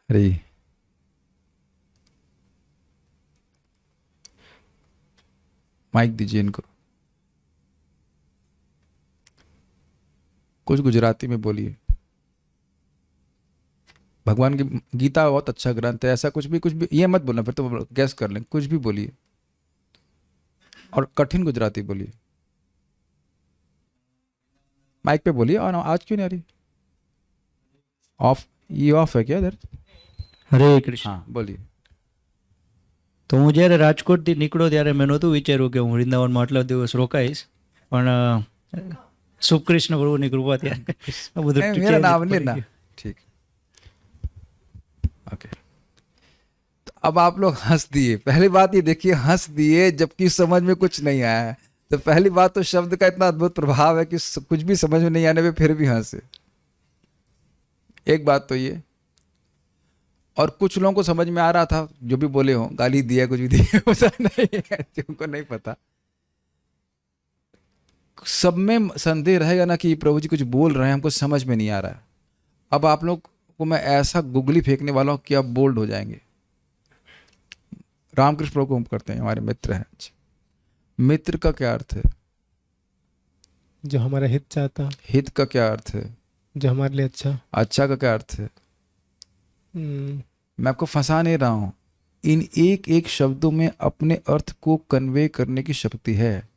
अरे माइक दीजिए इनको, कुछ गुजराती में बोलिए। भगवान की गीता बहुत अच्छा ग्रंथ है, ऐसा कुछ भी ये मत बोलना, फिर तो गैस कर लें, कुछ भी बोलिए और कठिन गुजराती बोलिए। माइक पे बोलिए। और आज क्यों नहीं आ रही? ऑफ, ये ऑफ है क्या इधर? હરે કૃષ્ણ. हाँ बोलिए। તો હું જ્યારે રાજકોટથી નીકળ્યો ત્યારે મેં નહોતું વિચાર્યું કે હું વૃંદાવનમાં આટલા દિવસ રોકાઈશ, પણ સુકૃષ્ણ પ્રભુની કૃપા ત્યારે આ બધું नहीं, मेरा ચેન્જ नाम પડી लेना। ગયું. ठीक, ओके। तो अब आप लोग हंस दिए, पहली बात ये देखिए, हंस दिए जबकि समझ में कुछ नहीं आया है। तो पहली बात तो शब्द का इतना अद्भुत प्रभाव है कि कुछ भी समझ में नहीं आने पे फिर भी हंसे। एक बात तो ये, और कुछ लोगों को समझ में आ रहा था, जो भी बोले हो, गाली दिया कुछ भी दिया पता नहीं है, जिनको नहीं पता। सब में संदेह रहेगा ना कि प्रभु जी कुछ बोल रहे हैं, हमको समझ में नहीं आ रहा है। अब आप लोग को मैं ऐसा गुगली फेंकने वाला हूं कि आप बोल्ड हो जाएंगे। रामकृष्ण प्रभु को हम करते हैं, हमारे मित्र हैं। मित्र का क्या अर्थ है? जो हमारा हित चाहता, हित का क्या अर्थ है? जो हमारे लिए अच्छा। अच्छा का क्या अर्थ है? हम्म, मैं आपको फंसा नहीं रहा हूं, इन एक एक शब्दों में अपने अर्थ को कन्वे करने की शक्ति है।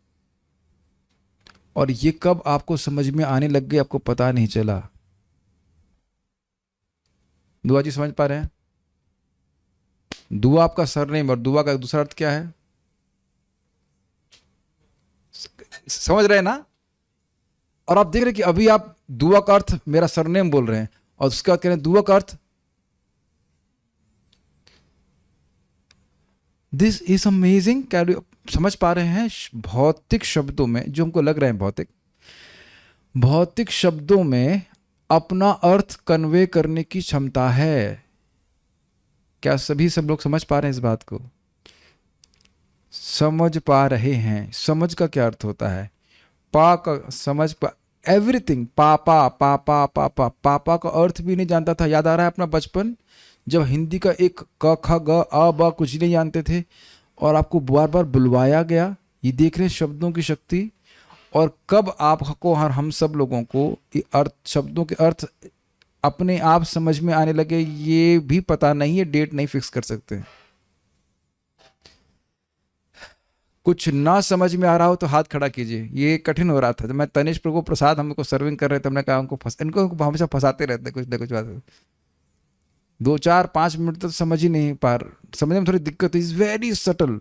और ये कब आपको समझ में आने लग गई आपको पता नहीं चला। दुआ जी समझ पा रहे हैं? दुआ आपका सरनेम, और दुआ का दूसरा अर्थ क्या है? समझ रहे हैं ना? और आप देख रहे हैं कि अभी आप दुआ का अर्थ मेरा सरनेम बोल रहे हैं, और उसका कह रहे हैं दुआ का अर्थ। This is amazing. क्या समझ पा रहे हैं? भौतिक शब्दों में जो हमको लग रहे हैं भौतिक शब्दों में अपना अर्थ कन्वे करने की क्षमता है। क्या सभी सब लोग समझ पा रहे हैं इस बात को? समझ पा रहे हैं? समझ का क्या अर्थ होता है? पा का समझ पा, एवरीथिंग। पापा पापा पापा पापा का अर्थ भी नहीं जानता था। याद आ रहा है अपना बचपन, जब हिंदी का एक क ख ग अ ब कुछ नहीं जानते थे और आपको बार बार बुलवाया गया। ये देख रहे हैं शब्दों की शक्ति। और कब आपको और हम सब लोगों को ये अर्थ, शब्दों के अर्थ अपने आप समझ में आने लगे, ये भी पता नहीं है, डेट नहीं फिक्स कर सकते। कुछ ना समझ में आ रहा हो तो हाथ खड़ा कीजिए। ये कठिन हो रहा था। जब मैं तनिष प्रभु प्रसाद हमको सर्विंग कर रहे थे, हमने कहा इनको हमेशा फंसाते रहते कुछ ना कुछ बात। 2-4-5 मिनट तक समझ ही नहीं पा रहा, समझने में थोड़ी दिक्कत। Is very subtle.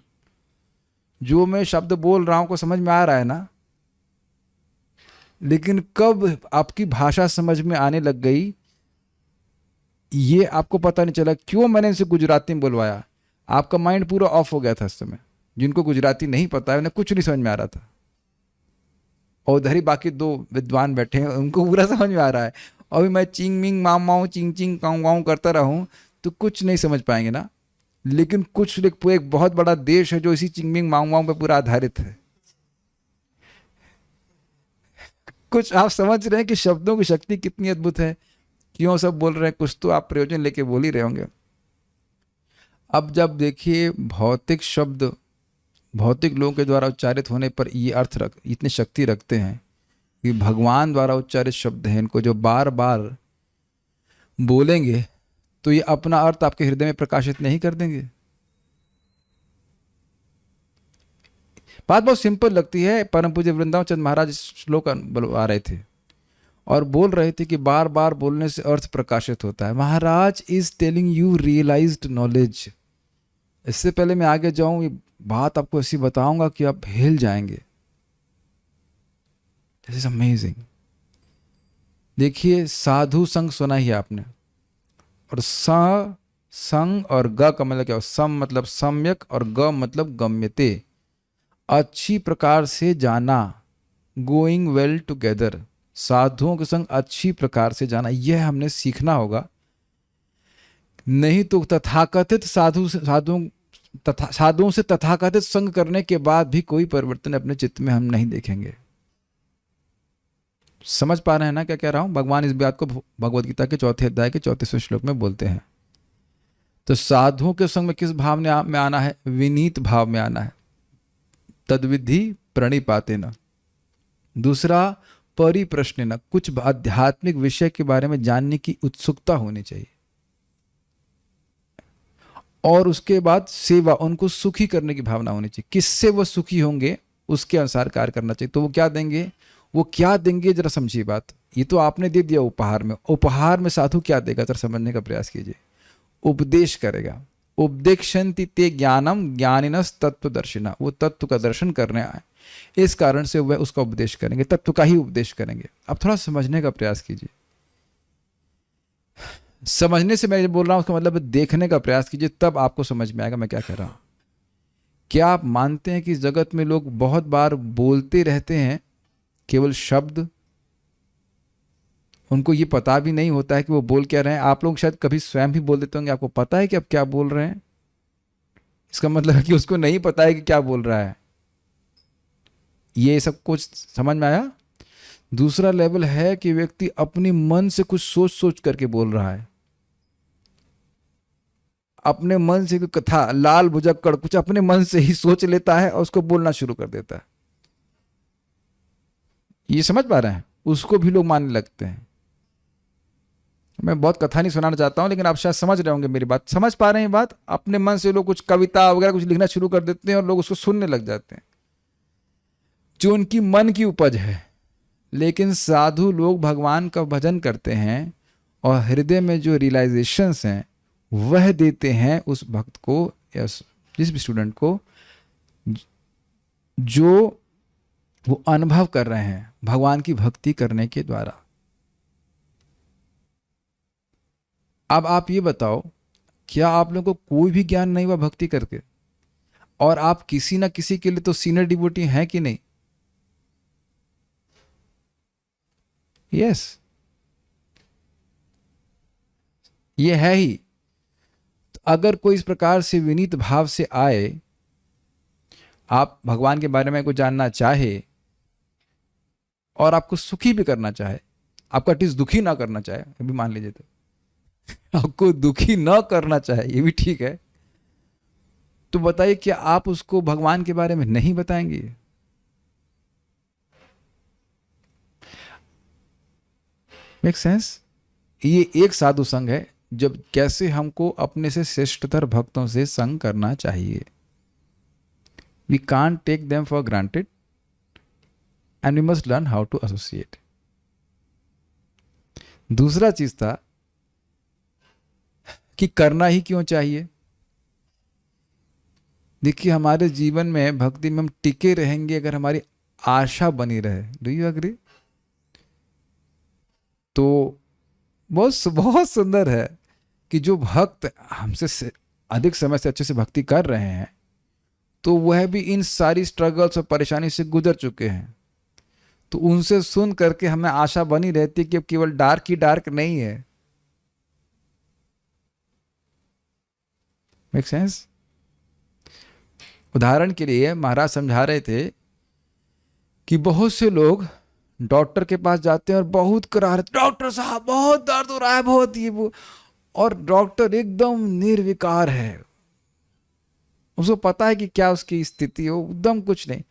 जो मैं शब्द बोल रहा हूं को समझ में आ रहा है ना, लेकिन कब आपकी भाषा समझ में आने लग गई ये आपको पता नहीं चला। क्यों मैंने इनसे गुजराती में बुलवाया? आपका माइंड पूरा ऑफ हो गया था उस समय। जिनको गुजराती नहीं पता है उन्हें कुछ नहीं समझ में आ रहा था, और उधर ही बाकी 2 विद्वान बैठे हैं, उनको पूरा समझ में आ रहा है। और अभी मैं चिंग मिंग माम माऊ चिंग चिंग काऊ वाऊ करता रहूं तो कुछ नहीं समझ पाएंगे ना। लेकिन कुछ एक बहुत बड़ा देश है जो इसी चिंग मिंग माऊ वाऊ पे पूरा आधारित है। कुछ आप समझ रहे हैं कि शब्दों की शक्ति कितनी अद्भुत है? क्यों सब बोल रहे हैं? कुछ तो आप प्रयोजन लेके बोल ही रहे होंगे। अब जब देखिए भौतिक शब्द भौतिक लोगों के द्वारा उच्चारित होने पर ये अर्थ इतनी शक्ति रखते हैं कि भगवान द्वारा उच्चारित शब्द हैं, इनको जो बार बार बोलेंगे तो ये अपना अर्थ आपके हृदय में प्रकाशित नहीं कर देंगे। बात बहुत सिंपल लगती है। परम पूज्य वृंदावन चंद महाराज श्लोक आ रहे थे और बोल रहे थे कि बार बार बोलने से अर्थ प्रकाशित होता है। Maharaj is telling you realized knowledge. इससे पहले मैं आगे जाऊं, ये बात आपको ऐसी बताऊंगा कि आप हिल जाएंगे। This is amazing. देखिए साधु संग सुना ही आपने, और संग और ग का मतलब क्या हो? सम मतलब सम्यक और ग मतलब गम्यते, अच्छी प्रकार से जाना, गोइंग वेल टुगेदर। साधुओं के संग अच्छी प्रकार से जाना, यह हमने सीखना होगा। नहीं तो तथाकथित साधुओं से तथाकथित संग करने के बाद भी कोई परिवर्तन अपने चित्त में हम नहीं देखेंगे। समझ पा रहे हैं ना क्या कह रहा हूं? भगवान इस बात को भगवद गीता के 4थे अध्याय के 34वें श्लोक में बोलते हैं। तो साधुओं के संग में किस भाव में आना है? विनीत भाव में आना है। तद्विधि प्रणिपातेन। दूसरा, परिप्रश्नेन, कुछ आध्यात्मिक विषय के बारे में जानने की उत्सुकता होनी चाहिए। और उसके बाद सेवा, उनको सुखी करने की भावना होनी चाहिए। किससे वो सुखी होंगे उसके अनुसार कार्य करना चाहिए। तो वो क्या देंगे? वो क्या देंगे जरा समझिए बात। ये तो आपने दे दिया उपहार में। उपहार में साधु क्या देगा जरा समझने का प्रयास कीजिए। उपदेश करेगा। उपदेक्षन्ति ते ज्ञानम ज्ञानिनस तत्वदर्शिना। वो तत्व का दर्शन करने आए, इस कारण से वह उसका उपदेश करेंगे, तत्व का ही उपदेश करेंगे। अब थोड़ा समझने का प्रयास कीजिए। समझने से मैं बोल रहा हूं उसका मतलब देखने का प्रयास कीजिए, तब आपको समझ में आएगा मैं क्या कह रहा हूं। क्या आप मानते हैं कि इस जगत में लोग बहुत बार बोलते रहते हैं केवल शब्द, उनको ये पता भी नहीं होता है कि वो बोल क्या रहे हैं? आप लोग शायद कभी स्वयं भी बोल देते होंगे, आपको पता है कि आप क्या बोल रहे हैं। इसका मतलब है कि उसको नहीं पता है कि क्या बोल रहा है। ये सब कुछ समझ में आया? दूसरा लेवल है कि व्यक्ति अपनी मन से कुछ सोच सोच करके बोल रहा है। अपने मन से कोई कथा, लाल भुजक्कड़ कुछ अपने मन से ही सोच लेता है और उसको बोलना शुरू कर देता है। ये समझ पा रहे हैं? उसको भी लोग मानने लगते हैं। मैं बहुत कथा नहीं सुनाना चाहता हूं, लेकिन आप शायद समझ रहे होंगे मेरी बात। समझ पा रहे हैं बात? अपने मन से लोग कुछ कविता वगैरह कुछ लिखना शुरू कर देते हैं और लोग उसको सुनने लग जाते हैं, जो उनकी मन की उपज है। लेकिन साधु लोग भगवान का भजन करते हैं और हृदय में जो रियलाइजेशंस हैं वह देते हैं उस भक्त को या जिस भी स्टूडेंट को, जो वो अनुभव कर रहे हैं भगवान की भक्ति करने के द्वारा। अब आप ये बताओ, क्या आप लोगों को कोई भी ज्ञान नहीं हुआ भक्ति करके? और आप किसी ना किसी के लिए तो सीनियर डिवोटी हैं कि नहीं? यस, ये है ही। तो अगर कोई इस प्रकार से विनीत भाव से आए, आप भगवान के बारे में कुछ जानना चाहे और आपको सुखी भी करना चाहे, आपका एटलीस्ट दुखी ना करना चाहे, ये भी मान लीजिए, तो आपको दुखी ना करना चाहे, ये भी ठीक है, तो बताइए क्या आप उसको भगवान के बारे में नहीं बताएंगे? Make sense? ये एक साधु संग है, जब कैसे हमको अपने से श्रेष्ठतर भक्तों से संग करना चाहिए। We can't take them for granted and we must learn how to associate. दूसरा चीज था कि करना ही क्यों चाहिए। देखिए, हमारे जीवन में भक्ति में हम टिके रहेंगे अगर हमारी आशा बनी रहे। Do you agree? तो बहुत बहुत सुंदर है कि जो भक्त हमसे अधिक समय से अच्छे से भक्ति कर रहे हैं, तो वह भी इन सारी स्ट्रगल्स और परेशानी से गुजर चुके हैं। तो उनसे सुन करके हमें आशा बनी रहती है कि अब केवल डार्क ही डार्क नहीं है। Make sense? उदाहरण के लिए महाराज समझा रहे थे कि बहुत से लोग डॉक्टर के पास जाते हैं और बहुत करा रहे, डॉक्टर साहब बहुत दर्द हो रहा है, बहुत ये वो, और डॉक्टर एकदम निर्विकार है, उसको पता है कि क्या उसकी स्थिति हो, एकदम कुछ नहीं,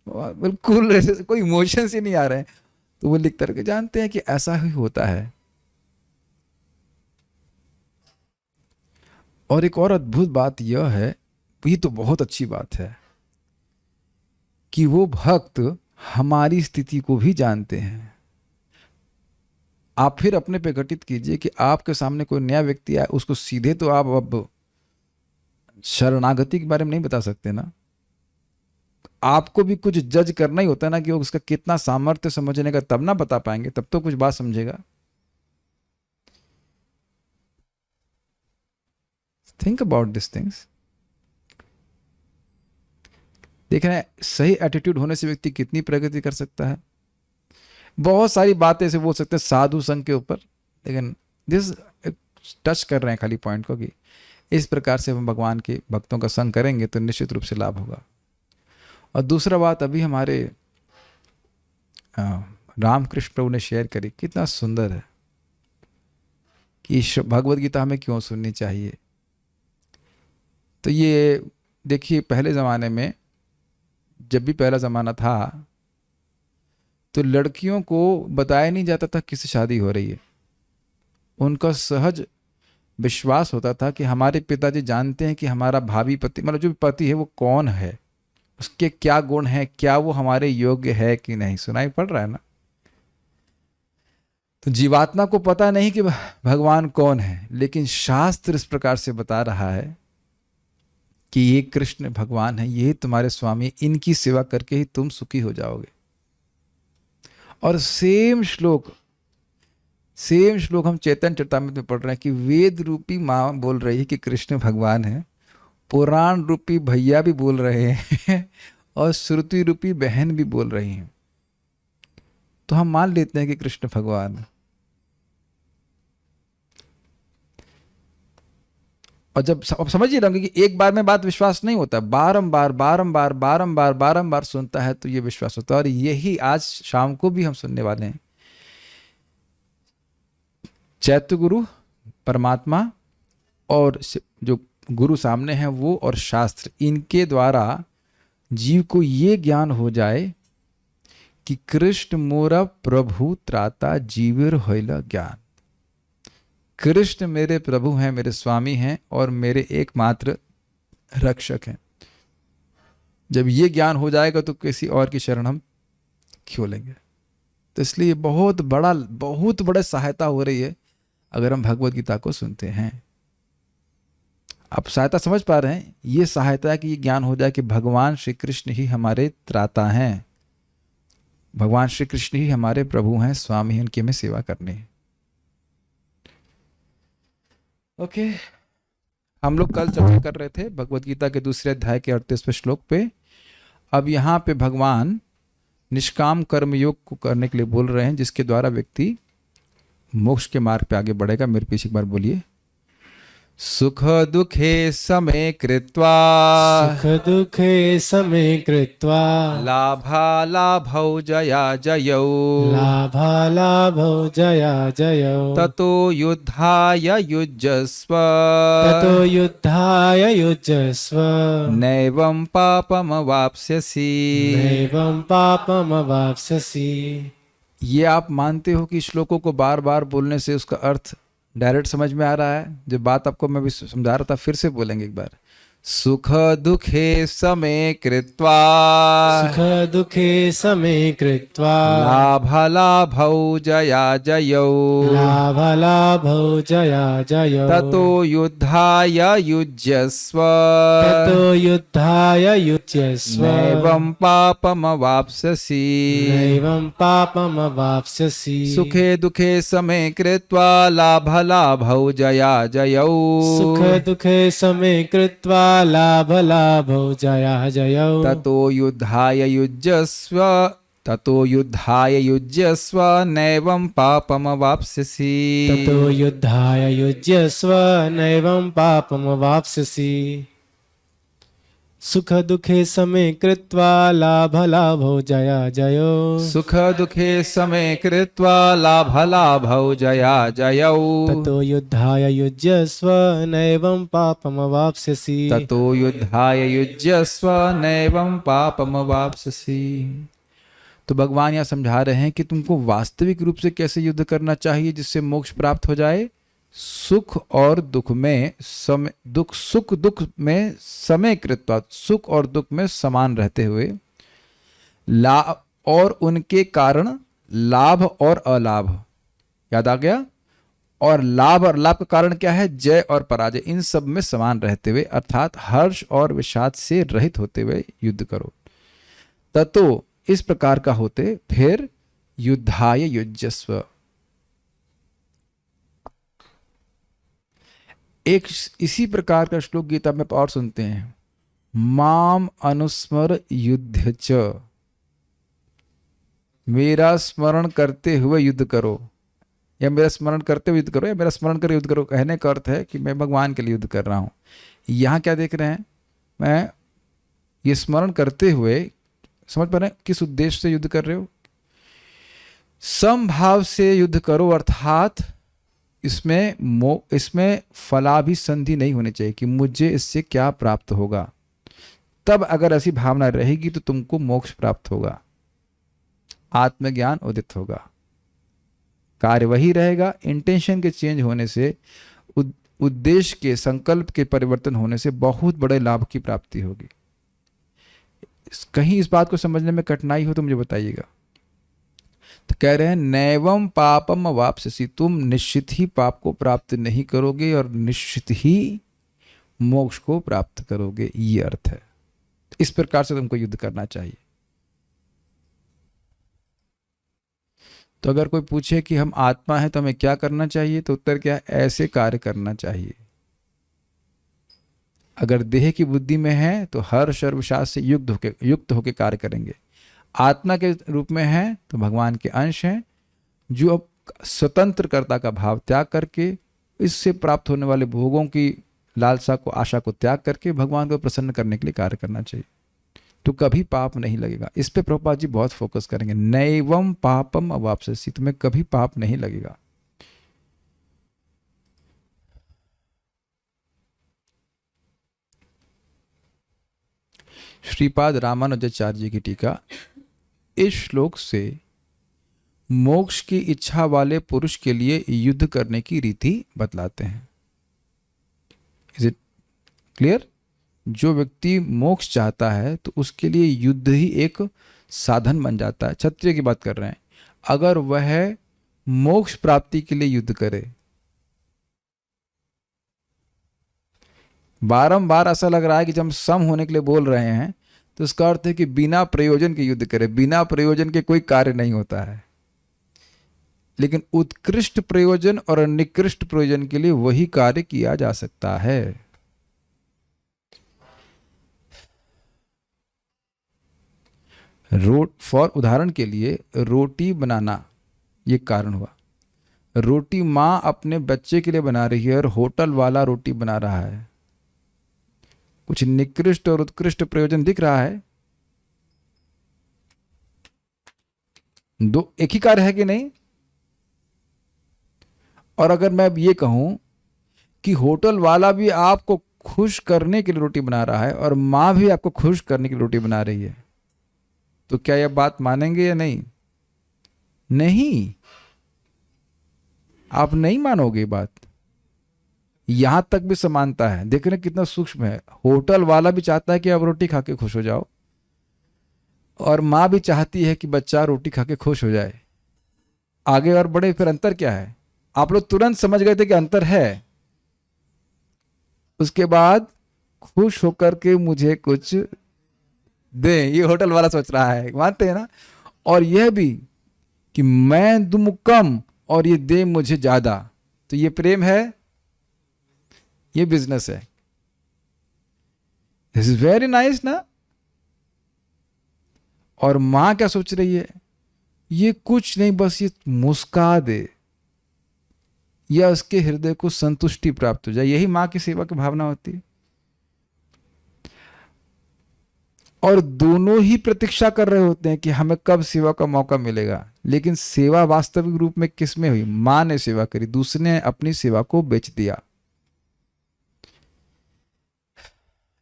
बिल्कुल कोई इमोशंस ही नहीं आ रहे हैं। तो वो लिख करके जानते हैं कि ऐसा ही होता है। और एक और अद्भुत बात यह है, ये तो बहुत अच्छी बात है, कि वो भक्त हमारी स्थिति को भी जानते हैं। आप फिर अपने पे घटित कीजिए कि आपके सामने कोई नया व्यक्ति आए, उसको सीधे तो आप अब शरणागति के बारे में नहीं बता सकते ना। आपको भी कुछ जज करना ही होता है ना, कि उसका कितना सामर्थ्य समझने का, तब ना बता पाएंगे, तब तो कुछ बात समझेगा। Think about this things. देख रहे हैं, सही एटीट्यूड होने से व्यक्ति कितनी प्रगति कर सकता है। बहुत सारी बातें ऐसे बोल सकते हैं साधु संघ के ऊपर, लेकिन दिस टच कर रहे हैं खाली पॉइंट को, कि इस प्रकार से हम भगवान के भक्तों का संग करेंगे तो निश्चित रूप से लाभ होगा। और दूसरा बात अभी हमारे रामकृष्ण प्रभु ने शेयर करी, कितना सुंदर है कि भगवद गीता हमें क्यों सुननी चाहिए। तो ये देखिए, पहले ज़माने में जब भी पहला ज़माना था तो लड़कियों को बताया नहीं जाता था किससे शादी हो रही है। उनका सहज विश्वास होता था कि हमारे पिताजी जानते हैं कि हमारा भावी पति, मतलब जो भी पति है वो कौन है, उसके क्या गुण हैं, क्या वो हमारे योग्य है कि नहीं। सुनाई पड़ रहा है ना। तो जीवात्मा को पता नहीं कि भगवान कौन है, लेकिन शास्त्र इस प्रकार से बता रहा है कि ये कृष्ण भगवान है, ये तुम्हारे स्वामी, इनकी सेवा करके ही तुम सुखी हो जाओगे। और सेम श्लोक हम चैतन्य चरितामृत में पढ़ रहे हैं कि वेद रूपी माँ बोल रही है कि कृष्ण भगवान है, पुराण रूपी भैया भी बोल रहे हैं और श्रुति रूपी बहन भी बोल रही हैं। तो हम मान लेते हैं कि कृष्ण भगवान है। और जब अब समझ ही रहोगे कि एक बार में बात विश्वास नहीं होता, बारंबार सुनता है तो ये विश्वास होता है। और यही आज शाम को भी हम सुनने वाले हैं। चैत्य गुरु परमात्मा और जो गुरु सामने हैं वो और शास्त्र, इनके द्वारा जीव को ये ज्ञान हो जाए कि कृष्ण मोरा प्रभु त्राता जीविर होइला ज्ञान। कृष्ण मेरे प्रभु हैं, मेरे स्वामी हैं और मेरे एकमात्र रक्षक हैं। जब ये ज्ञान हो जाएगा तो किसी और की शरण हम क्यों लेंगे। तो इसलिए बहुत बड़ा सहायता हो रही है अगर हम भगवत गीता को सुनते हैं। आप सहायता समझ पा रहे हैं। ये सहायता है कि ये ज्ञान हो जाए कि भगवान श्री कृष्ण ही हमारे त्राता हैं, भगवान श्री कृष्ण ही हमारे प्रभु हैं, स्वामी हैं, उनकी हमें सेवा करनी है। ओके, हम लोग कल चर्चा कर रहे थे भगवत गीता के दूसरे अध्याय के 38वें श्लोक पे। अब यहाँ पे भगवान निष्काम कर्म योग को करने के लिए बोल रहे हैं, जिसके द्वारा व्यक्ति मोक्ष के मार्ग पे आगे बढ़ेगा। मेरे पीछे एक बार बोलिए। सुख दुखे समे कृत्वा, सुख दुखे समे कृत्वा, लाभालाभौ जया जयौ, लाभालाभौ जया जयौ, ततो युद्धाय युज्यस्व, ततो युद्धाय युज्यस्व, नैवं पापमवाप्स्यसि। नैवं पापमवाप्स्यसि। ये आप मानते हो कि श्लोकों को बार बार बोलने से उसका अर्थ डायरेक्ट समझ में आ रहा है? जो बात आपको मैं भी समझा रहा था, फिर से बोलेंगे एक बार। सुख दुखे समे कृत्वा, सुख दुखे समे कृत्वा, लाभालाभौ जया जयौ, लाभालाभौ जया जयौ, ततो युद्धाय युज्यस्व, ततो युद्धाय युज्यस्व, नैवं पापमवाप्स्यसि। नैवं पापमवाप्स्यसि। सुखे दुखे समे कृत्वा लाभालाभौ जया जयौ, सुख दुखे समे कृत्वा, लाभालाभौ जया जयौ, ततो युद्धाय युज्यस्व, ततो युद्धाय युज्यस्व, नैवं पापमवाप्स्यसि। ततो युद्धाय युज्यस्व, नैवं पापमवाप्स्यसि। सुख दुखे समे कृत्वा, लाभालाभौ जया जयौ, सुख दुखे समे कृत्वा लाभालाभौ जया जयौ, ततो युद्धाय युज्यस्व, नैवं पापमवाप्स्यसि। ततो युद्धाय युज्यस्व, नैवं पापमवाप्स्यसि। तो भगवान यहाँ समझा रहे हैं कि तुमको वास्तविक रूप से कैसे युद्ध करना चाहिए जिससे मोक्ष प्राप्त हो जाए। सुख और दुख में सुख दुख में समय कृत्वा, सुख और दुख में समान रहते हुए, लाभ और उनके कारण लाभ और अलाभ, याद आ गया। और लाभ का कारण क्या है? जय और पराजय, इन सब में समान रहते हुए, अर्थात हर्ष और विषाद से रहित होते हुए युद्ध करो। ततो इस प्रकार का होते फिर युद्धाय युज्यस्व। एक इसी प्रकार का श्लोक गीता में और सुनते हैं। माम अनुस्मर युद्ध च, मेरा स्मरण करते हुए युद्ध करो, या मेरा स्मरण करते हुए युद्ध करो, या मेरा स्मरण कर युद्ध करो। कहने का अर्थ है कि मैं भगवान के लिए युद्ध कर रहा हूं। यहां क्या देख रहे हैं? मैं ये स्मरण करते हुए, समझ पा रहे हैं किस उद्देश्य से युद्ध कर रहे हो? समभाव से युद्ध करो, अर्थात इसमें फलाभिसंधि नहीं होनी चाहिए कि मुझे इससे क्या प्राप्त होगा। तब अगर ऐसी भावना रहेगी तो तुमको मोक्ष प्राप्त होगा, आत्मज्ञान उदित होगा। कार्य वही रहेगा। इंटेंशन के चेंज होने से, उद्देश्य के, संकल्प के परिवर्तन होने से बहुत बड़े लाभ की प्राप्ति होगी। कहीं इस बात को समझने में कठिनाई हो तो मुझे बताइएगा। तो कह रहे हैं नैवम पापम वापसी, तुम निश्चित ही पाप को प्राप्त नहीं करोगे और निश्चित ही मोक्ष को प्राप्त करोगे, ये अर्थ है। इस प्रकार से तुमको युद्ध करना चाहिए। तो अगर कोई पूछे कि हम आत्मा हैं तो हमें क्या करना चाहिए, तो उत्तर क्या है? ऐसे कार्य करना चाहिए। अगर देह की बुद्धि में है तो हर सर्वशास्त्र से युक्त होके कार्य करेंगे। आत्मा के रूप में है तो भगवान के अंश हैं, जो अब स्वतंत्रता का भाव त्याग करके, इससे प्राप्त होने वाले भोगों की लालसा को, आशा को त्याग करके भगवान को प्रसन्न करने के लिए कार्य करना चाहिए, तो कभी पाप नहीं लगेगा। इस पे प्रभुपाद जी बहुत फोकस करेंगे। नैवम पापम अवाप्स्यसि, तुम्हें कभी पाप नहीं लगेगा। श्रीपाद रामानुजाचार्य जी की टीका इस श्लोक से मोक्ष की इच्छा वाले पुरुष के लिए युद्ध करने की रीति बतलाते हैं। Is it clear? जो व्यक्ति मोक्ष चाहता है तो उसके लिए युद्ध ही एक साधन बन जाता है। क्षत्रिय की बात कर रहे हैं। अगर वह मोक्ष प्राप्ति के लिए युद्ध करे, बारंबार ऐसा लग रहा है कि जब हम सम होने के लिए बोल रहे हैं तो उसका अर्थ है कि बिना प्रयोजन के युद्ध करे। बिना प्रयोजन के कोई कार्य नहीं होता है, लेकिन उत्कृष्ट प्रयोजन और निकृष्ट प्रयोजन के लिए वही कार्य किया जा सकता है। फॉर उदाहरण के लिए रोटी बनाना, ये कारण हुआ। रोटी माँ अपने बच्चे के लिए बना रही है और होटल वाला रोटी बना रहा है। कुछ निकृष्ट और उत्कृष्ट प्रयोजन दिख रहा है? दो एक ही कार्य है कि नहीं? और अगर मैं अब ये कहूं कि होटल वाला भी आपको खुश करने के लिए रोटी बना रहा है और मां भी आपको खुश करने के लिए रोटी बना रही है, तो क्या यह बात मानेंगे या नहीं? नहीं, आप नहीं मानोगे बात। यहां तक भी समानता है। देख रहे हैं कितना सूक्ष्म है। होटल वाला भी चाहता है कि आप रोटी खा के खुश हो जाओ, और मां भी चाहती है कि बच्चा रोटी खा के खुश हो जाए। आगे और बड़े, फिर अंतर क्या है? आप लोग तुरंत समझ गए थे कि अंतर है। उसके बाद खुश होकर के मुझे कुछ दे, ये होटल वाला सोच रहा है। मानते हैं ना? और यह भी कि मैं दूं कम और ये दे मुझे ज्यादा, तो ये प्रेम है, ये बिजनेस है। दिस इज वेरी नाइस ना? और मां क्या सोच रही है? ये कुछ नहीं, बस ये मुस्का दे या उसके हृदय को संतुष्टि प्राप्त हो जाए। यही मां की सेवा की भावना होती है। और दोनों ही प्रतीक्षा कर रहे होते हैं कि हमें कब सेवा का मौका मिलेगा। लेकिन सेवा वास्तविक रूप में किसमें हुई? मां ने सेवा करी, दूसरे ने अपनी सेवा को बेच दिया।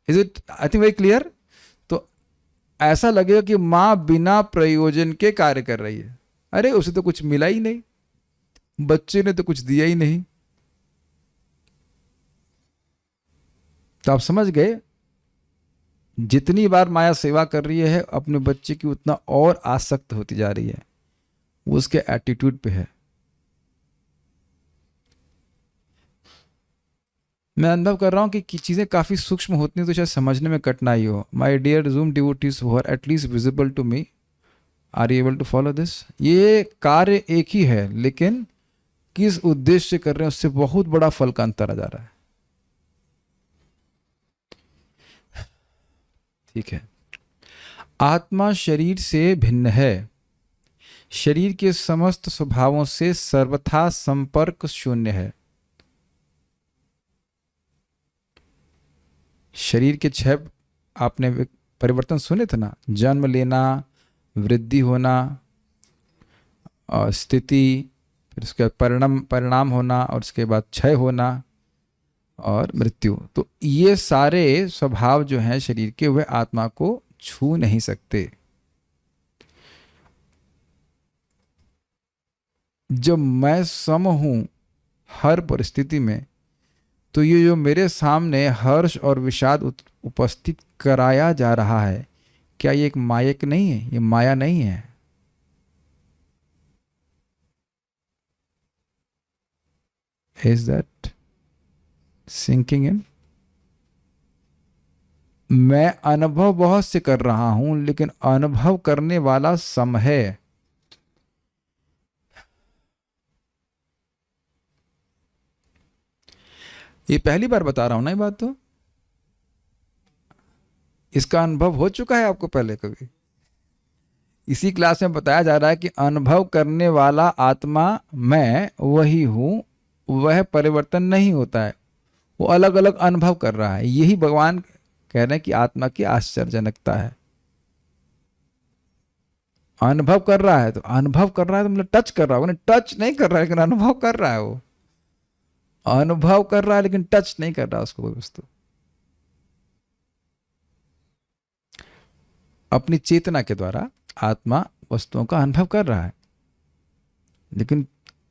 Is it I think very clear? तो ऐसा लगेगा कि मां बिना प्रयोजन के कार्य कर रही है। अरे उसे तो कुछ मिला ही नहीं, बच्चे ने तो कुछ दिया ही नहीं। तो आप समझ गए, जितनी बार माया सेवा कर रही है अपने बच्चे की, उतना और आसक्त होती जा रही है। वो उसके एटीट्यूड पे है। मैं अनुभव कर रहा हूं कि चीजें काफी सूक्ष्म होती हैं, तो शायद समझने में कठिनाई हो। My dear Zoom devotees who are at least visible to me, are you able to follow this? ये कार्य एक ही है, लेकिन किस उद्देश्य से कर रहे हैं उससे बहुत बड़ा फल का अंतर आ जा रहा है। ठीक है। आत्मा शरीर से भिन्न है। शरीर के समस्त स्वभावों से सर्वथा संपर्क शून्य है। शरीर के 6 आपने परिवर्तन सुने थे ना? जन्म लेना, वृद्धि होना, स्थिति, फिर उसके बाद परिणाम होना, और उसके बाद क्षय होना और मृत्यु। तो ये सारे स्वभाव जो हैं शरीर के, वह आत्मा को छू नहीं सकते। जब मैं सम हूं हर परिस्थिति में, तो ये जो मेरे सामने हर्ष और विषाद उपस्थित कराया जा रहा है, क्या ये एक मायक नहीं है? ये माया नहीं है? Is that sinking in? मैं अनुभव बहुत से कर रहा हूं, लेकिन अनुभव करने वाला सम है। ये पहली बार बता रहा हूं ना ये बात, तो इसका अनुभव हो चुका है आपको पहले कभी? इसी क्लास में बताया जा रहा है कि अनुभव करने वाला आत्मा मैं वही हूं, वह परिवर्तन नहीं होता है, वो अलग अलग अनुभव कर रहा है। यही भगवान कह रहे हैं कि आत्मा की आश्चर्यजनकता है। अनुभव कर रहा है, तो अनुभव कर रहा है तो मतलब टच कर रहा है, टच नहीं कर रहा है लेकिन अनुभव कर रहा है। वो अनुभव कर रहा है लेकिन टच नहीं कर रहा उसको कोई वस्तु। अपनी चेतना के द्वारा आत्मा वस्तुओं का अनुभव कर रहा है, लेकिन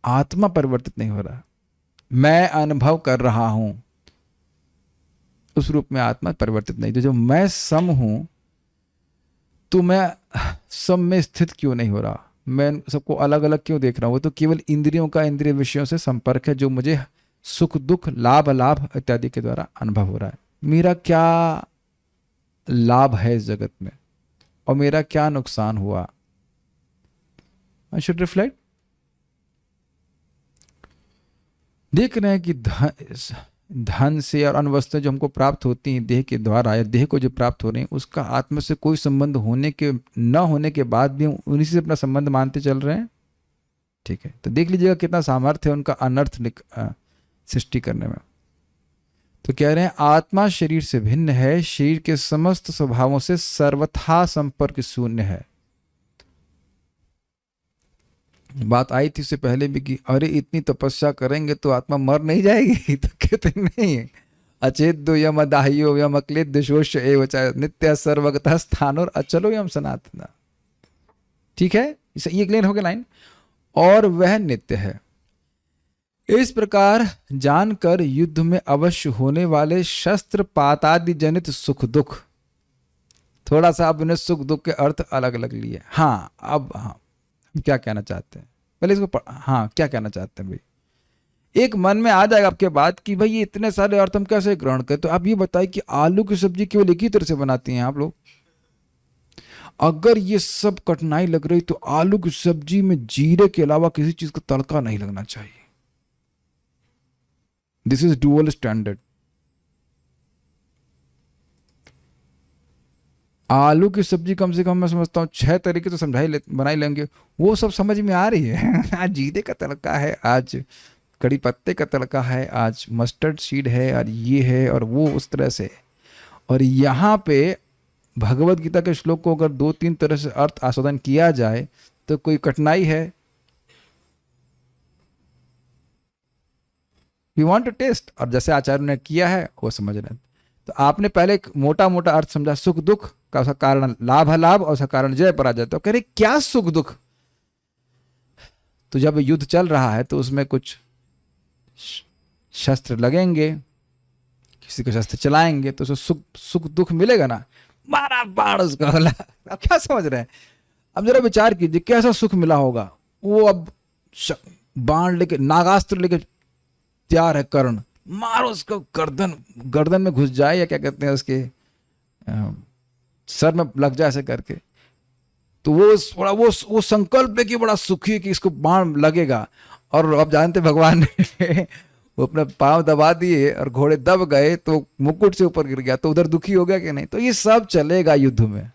आत्मा परिवर्तित नहीं हो रहा। मैं अनुभव कर रहा हूं, उस रूप में आत्मा परिवर्तित नहीं। तो जो मैं सम हूं, तो मैं सम में स्थित क्यों नहीं हो रहा? मैं सबको अलग अलग क्यों देख रहा हूं? वो तो केवल इंद्रियों का इंद्रिय विषयों से संपर्क है, जो मुझे सुख दुख लाभ अलाभ इत्यादि के द्वारा अनुभव हो रहा है। मेरा क्या लाभ है इस जगत में, और मेरा क्या नुकसान हुआ? I should reflect. देख रहे हैं कि धन से और अन्य वस्तुएं जो हमको प्राप्त होती हैं देह के द्वारा, या देह को जो प्राप्त हो रही हैं, उसका आत्मा से कोई संबंध होने के न होने के बाद भी हम उन्हीं से अपना संबंध मानते चल रहे हैं। ठीक है, तो देख लीजिएगा कितना सामर्थ्य है उनका अनर्थ सृष्टि करने में। तो कह रहे हैं आत्मा शरीर से भिन्न है, शरीर के समस्त स्वभावों से सर्वथा संपर्क शून्य है। बात आई थी इससे पहले भी कि अरे इतनी तपस्या करेंगे तो आत्मा मर नहीं जाएगी? तो कहते नहीं, अचेत यम दाह्यो यम अक्लेद दिशोष एवं नित्य सर्वगतः स्थान और अचलो यम सनातन। ठीक है, ये क्लियर हो गया लाइन। और वह नित्य है। इस प्रकार जानकर युद्ध में अवश्य होने वाले शस्त्र पातादि जनित सुख दुख, थोड़ा सा अब उन्हें सुख दुख के अर्थ अलग अलग लिए। हाँ, अब हाँ क्या कहना चाहते हैं पहले इसको हाँ क्या कहना चाहते हैं भाई? एक मन में आ जाएगा आपके बात कि भाई ये इतने सारे अर्थ हम कैसे ग्रहण करें। तो आप ये बताइए कि आलू की सब्जी केवल एक ही तरह से बनाती हैं आप लोग? अगर ये सब कठिनाई लग रही तो आलू की सब्जी में जीरे के अलावा किसी चीज का तड़का नहीं लगना चाहिए। This is dual standard. आलू की सब्जी कम से कम मैं समझता हूँ 6 तरीके तो बना ही लेंगे, वो सब समझ में आ रही है। आज जीरे का तड़का है, आज कड़ी पत्ते का तड़का है, आज मस्टर्ड सीड है, और ये है और वो उस तरह से। और यहाँ पे भगवत गीता के श्लोक को अगर 2-3 तरह से अर्थ आस्वादन किया जाए तो कोई कठिनाई है? वी वांट टू टेस्ट, और जैसे आचार्य ने किया है वो समझ रहे हैं। तो आपने पहले एक मोटा मोटा अर्थ समझा, सुख दुख का उसका कारण लाभ लाभ और उसका कारण जय पराजय। तो कह रहे क्या सुख दुख? तो जब युद्ध चल रहा है तो उसमें कुछ शस्त्र लगेंगे, किसी को शस्त्र चलाएंगे तो सुख सुख दुख मिलेगा ना। मारा बाण उसका होला। आप क्या समझ रहे हैं? अब जरा विचार कीजिए कैसा सुख मिला होगा। वो अब बाण लेके नागास्त्र लेके तैयार है, कर्ण मारो उसको, गर्दन में घुस जाए, या क्या कहते हैं उसके सर में लग जाए ऐसे करके। तो वो संकल्प है कि बड़ा सुखी है कि इसको बाण लगेगा। और अब जानते भगवान ने वो अपने पांव दबा दिए और घोड़े दब गए तो मुकुट से ऊपर गिर गया, तो उधर दुखी हो गया कि नहीं? तो ये सब चलेगा युद्ध में,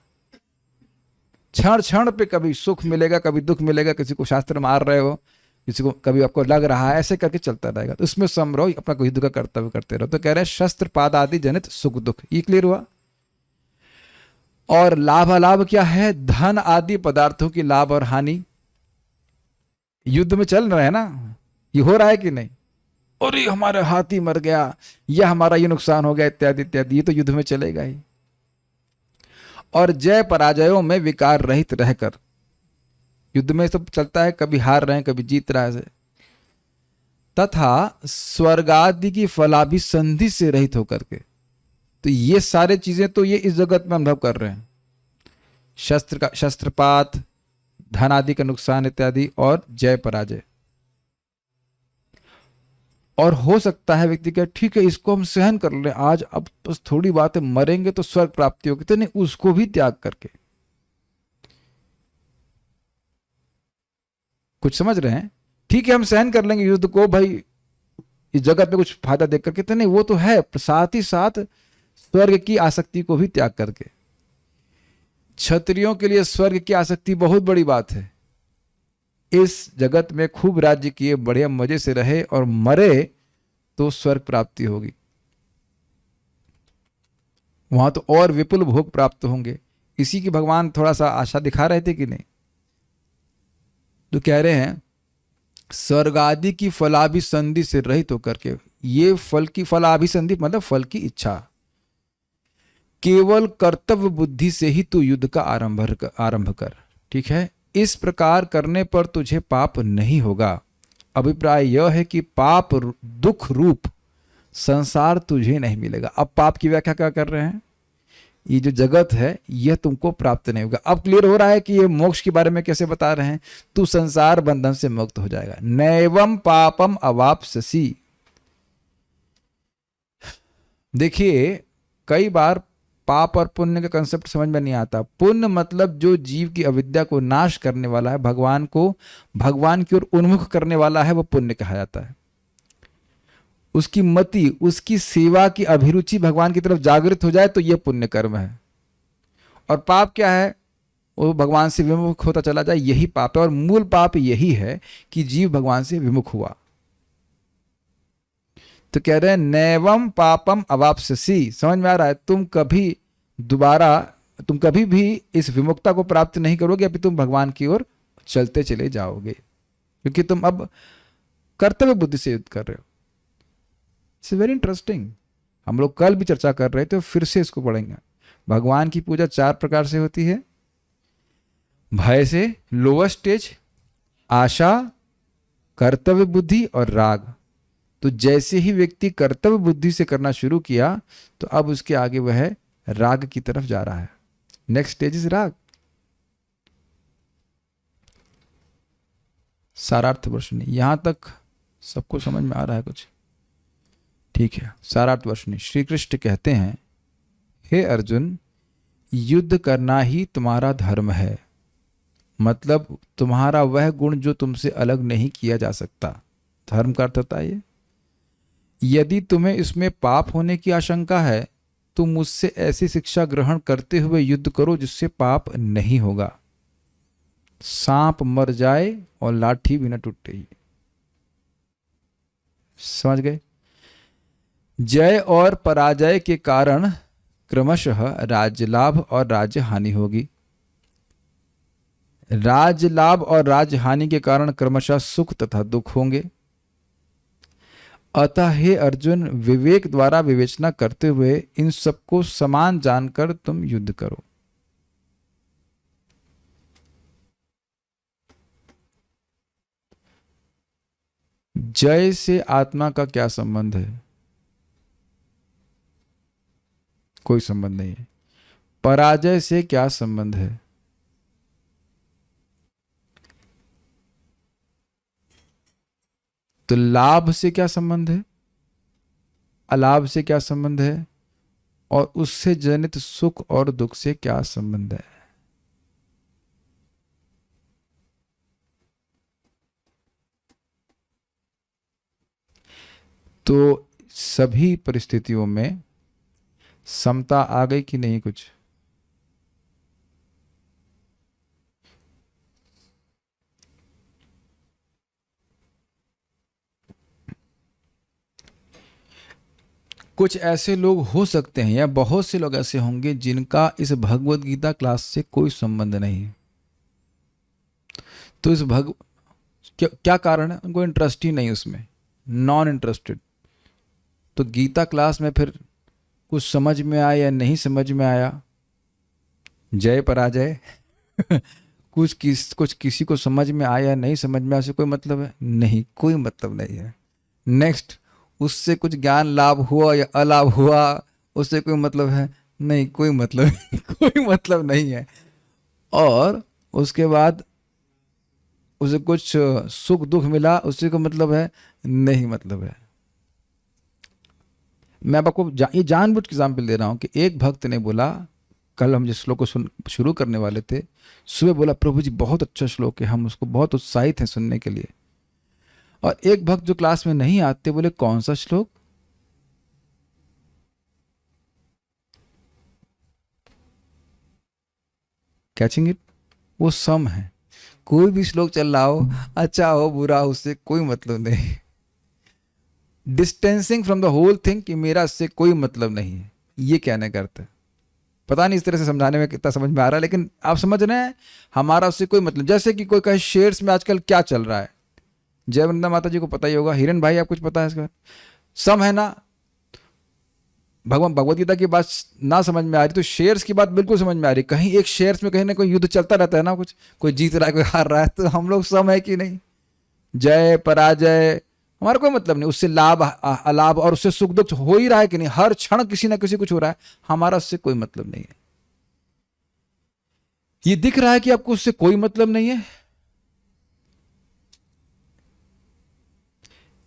क्षण क्षण पे कभी सुख मिलेगा कभी दुख मिलेगा। किसी को शास्त्र मार रहे हो, किसी को कभी आपको लग रहा है, ऐसे करके चलता रहेगा। तो इसमें सम रहो, अपना युद्ध का कर्तव्य करते रहो। तो कह रहे हैं शस्त्र पाद आदि जनित सुख दुख, ये क्लियर हुआ। और लाभ अलाभ क्या है? धन आदि पदार्थों की लाभ और हानि। युद्ध में चल रहे हैं ना, ये हो रहा है कि नहीं, और ये हमारा हाथी मर गया या हमारा ये नुकसान हो गया इत्यादि इत्यादि, ये तो युद्ध में चलेगा ही। और जय पराजयों में विकार रहित रहकर, युद्ध में सब चलता है, कभी हार रहे हैं कभी जीत रहा है, तथा स्वर्गादि की फलाभिसंधि से रहित होकर के। तो ये सारे चीजें तो ये इस जगत में अनुभव कर रहे हैं, शस्त्रपात, धन आदि का नुकसान इत्यादि, और जय पराजय। और हो सकता है व्यक्ति का ठीक है इसको हम सहन कर लें आज, अब बस थोड़ी बात है, मरेंगे तो स्वर्ग प्राप्ति होगी, तो नहीं, उसको भी त्याग करके। कुछ समझ रहे हैं? ठीक है हम सहन कर लेंगे युद्ध को भाई, इस जगत में कुछ फायदा देख करके, तो नहीं, वो तो है, साथ ही साथ स्वर्ग की आसक्ति को भी त्याग करके। क्षत्रियों के लिए स्वर्ग की आसक्ति बहुत बड़ी बात है। इस जगत में खूब राज्य किए, बढ़िया मजे से रहे और मरे तो स्वर्ग प्राप्ति होगी, वहां तो और विपुल भोग प्राप्त होंगे। इसी की भगवान थोड़ा सा आशा दिखा रहे थे कि नहीं। तो कह रहे हैं स्वर्ग आदि की फलाभिसंधि से रहित होकर के, ये फल की फलाभिसंधि मतलब फल की इच्छा, केवल कर्तव्य बुद्धि से ही तू युद्ध का आरंभ कर। ठीक है, इस प्रकार करने पर तुझे पाप नहीं होगा। अभिप्राय यह है कि पाप दुख रूप संसार तुझे नहीं मिलेगा। अब पाप की व्याख्या क्या कर रहे हैं, ये जो जगत है यह तुमको प्राप्त नहीं होगा। अब क्लियर हो रहा है कि ये मोक्ष के बारे में कैसे बता रहे हैं, तू संसार बंधन से मुक्त हो जाएगा। नैवम पापम अवाप्स्यसि। देखिए कई बार पाप और पुण्य का कंसेप्ट समझ में नहीं आता। पुण्य मतलब जो जीव की अविद्या को नाश करने वाला है, भगवान को भगवान की ओर उन्मुख करने वाला है, वो पुण्य कहा जाता है। उसकी मति, उसकी सेवा की अभिरुचि भगवान की तरफ जागृत हो जाए तो यह पुण्य कर्म है। और पाप क्या है, वो भगवान से विमुख होता चला जाए, यही पाप है। और मूल पाप यही है कि जीव भगवान से विमुख हुआ। तो कह रहे हैं नैवम पापम अवाप्स्यसि। समझ में आ रहा है, तुम कभी भी इस विमुक्ता को प्राप्त नहीं करोगे, अभी तुम भगवान की ओर चलते चले जाओगे, क्योंकि तुम अब कर्तव्य बुद्धि से युद्ध कर रहे हो। It's very interesting. हम लोग कल भी चर्चा कर रहे थे, फिर से इसको पढ़ेंगे। भगवान की पूजा 4 प्रकार से होती है, भय से, लोअर स्टेज, आशा, कर्तव्य बुद्धि और राग। तो जैसे ही व्यक्ति कर्तव्य बुद्धि से करना शुरू किया तो अब उसके आगे वह राग की तरफ जा रहा है। नेक्स्ट स्टेज इज राग। सारार्थ वर्षनी, यहां तक सबको समझ में आ रहा है कुछ? ठीक है। सारार्थ वर्षनी, श्री कृष्ण कहते हैं, हे अर्जुन, युद्ध करना ही तुम्हारा धर्म है। मतलब तुम्हारा वह गुण जो तुमसे अलग नहीं किया जा सकता। धर्म का अर्थ होता है ये। यदि तुम्हें इसमें पाप होने की आशंका है तो मुझसे ऐसी शिक्षा ग्रहण करते हुए युद्ध करो जिससे पाप नहीं होगा। सांप मर जाए और लाठी भी न टूटे। समझ गए? जय और पराजय के कारण क्रमशः राज्य लाभ और राज्य हानि होगी। राज्य लाभ और राज्य हानि के कारण क्रमशः सुख तथा दुख होंगे। अतः हे अर्जुन, विवेक द्वारा विवेचना करते हुए इन सबको समान जानकर तुम युद्ध करो। जय से आत्मा का क्या संबंध है? कोई संबंध नहीं है। पराजय से क्या संबंध है? तो लाभ से क्या संबंध है, अलाभ से क्या संबंध है, और उससे जनित सुख और दुख से क्या संबंध है? तो सभी परिस्थितियों में समता आ गई कि नहीं? कुछ ऐसे लोग हो सकते हैं या बहुत से लोग ऐसे होंगे जिनका इस भगवत गीता क्लास से कोई संबंध नहीं है। तो क्या क्या कारण है? उनको इंटरेस्ट ही नहीं उसमें, नॉन इंटरेस्टेड। तो गीता क्लास में फिर कुछ समझ में आया या नहीं समझ में आया, जय पराजय कुछ किसी को समझ में आया या नहीं समझ में आया, उससे कोई मतलब है नहीं, कोई मतलब नहीं है। नेक्स्ट, उससे कुछ ज्ञान लाभ हुआ या अलाभ हुआ, उससे कोई मतलब है नहीं, कोई मतलब कोई मतलब नहीं है। और उसके बाद उसे कुछ सुख दुख मिला, उससे कोई मतलब है नहीं, मतलब है। मैं अब आपको ये जानबूझ के एग्जाम्पल दे रहा हूँ कि एक भक्त ने बोला, कल हम जिस श्लोक को शुरू करने वाले थे, सुबह बोला प्रभु जी बहुत अच्छा श्लोक है, हम उसको बहुत उत्साहित हैं सुनने के लिए। और एक भक्त जो क्लास में नहीं आते बोले कौन सा श्लोक? Catching it? वो सम है। कोई भी श्लोक चल रहा हो, अच्छा हो बुरा हो, उससे कोई मतलब नहीं। Distancing from the whole thing कि मेरा इससे कोई मतलब नहीं है, ये कहने का अर्थ है। पता नहीं इस तरह से समझाने में कितना समझ में आ रहा है, लेकिन आप समझ रहे हैं, हमारा उससे कोई मतलब। जैसे कि कोई कहे शेयर्स में आजकल क्या चल रहा है, जय वृंदा माता जी को पता ही होगा। हिरन भाई आप कुछ पता है इसका? सम है ना, भगवान भगवत गीता की बात ना समझ में आ रही तो शेयर्स की बात बिल्कुल समझ में आ रही। कहीं एक शेयर्स में कहीं ना कोई युद्ध चलता रहता है ना, कुछ कोई जीत रहा है कोई हार रहा है, तो हम लोग सम है कि नहीं? जय पराजय हमारा कोई मतलब नहीं, उससे लाभ अलाभ और उससे सुख दुख हो ही रहा है कि नहीं, हर क्षण किसी ना किसी कुछ हो रहा है, हमारा उससे कोई मतलब नहीं है। ये दिख रहा है कि आपको उससे कोई मतलब नहीं है।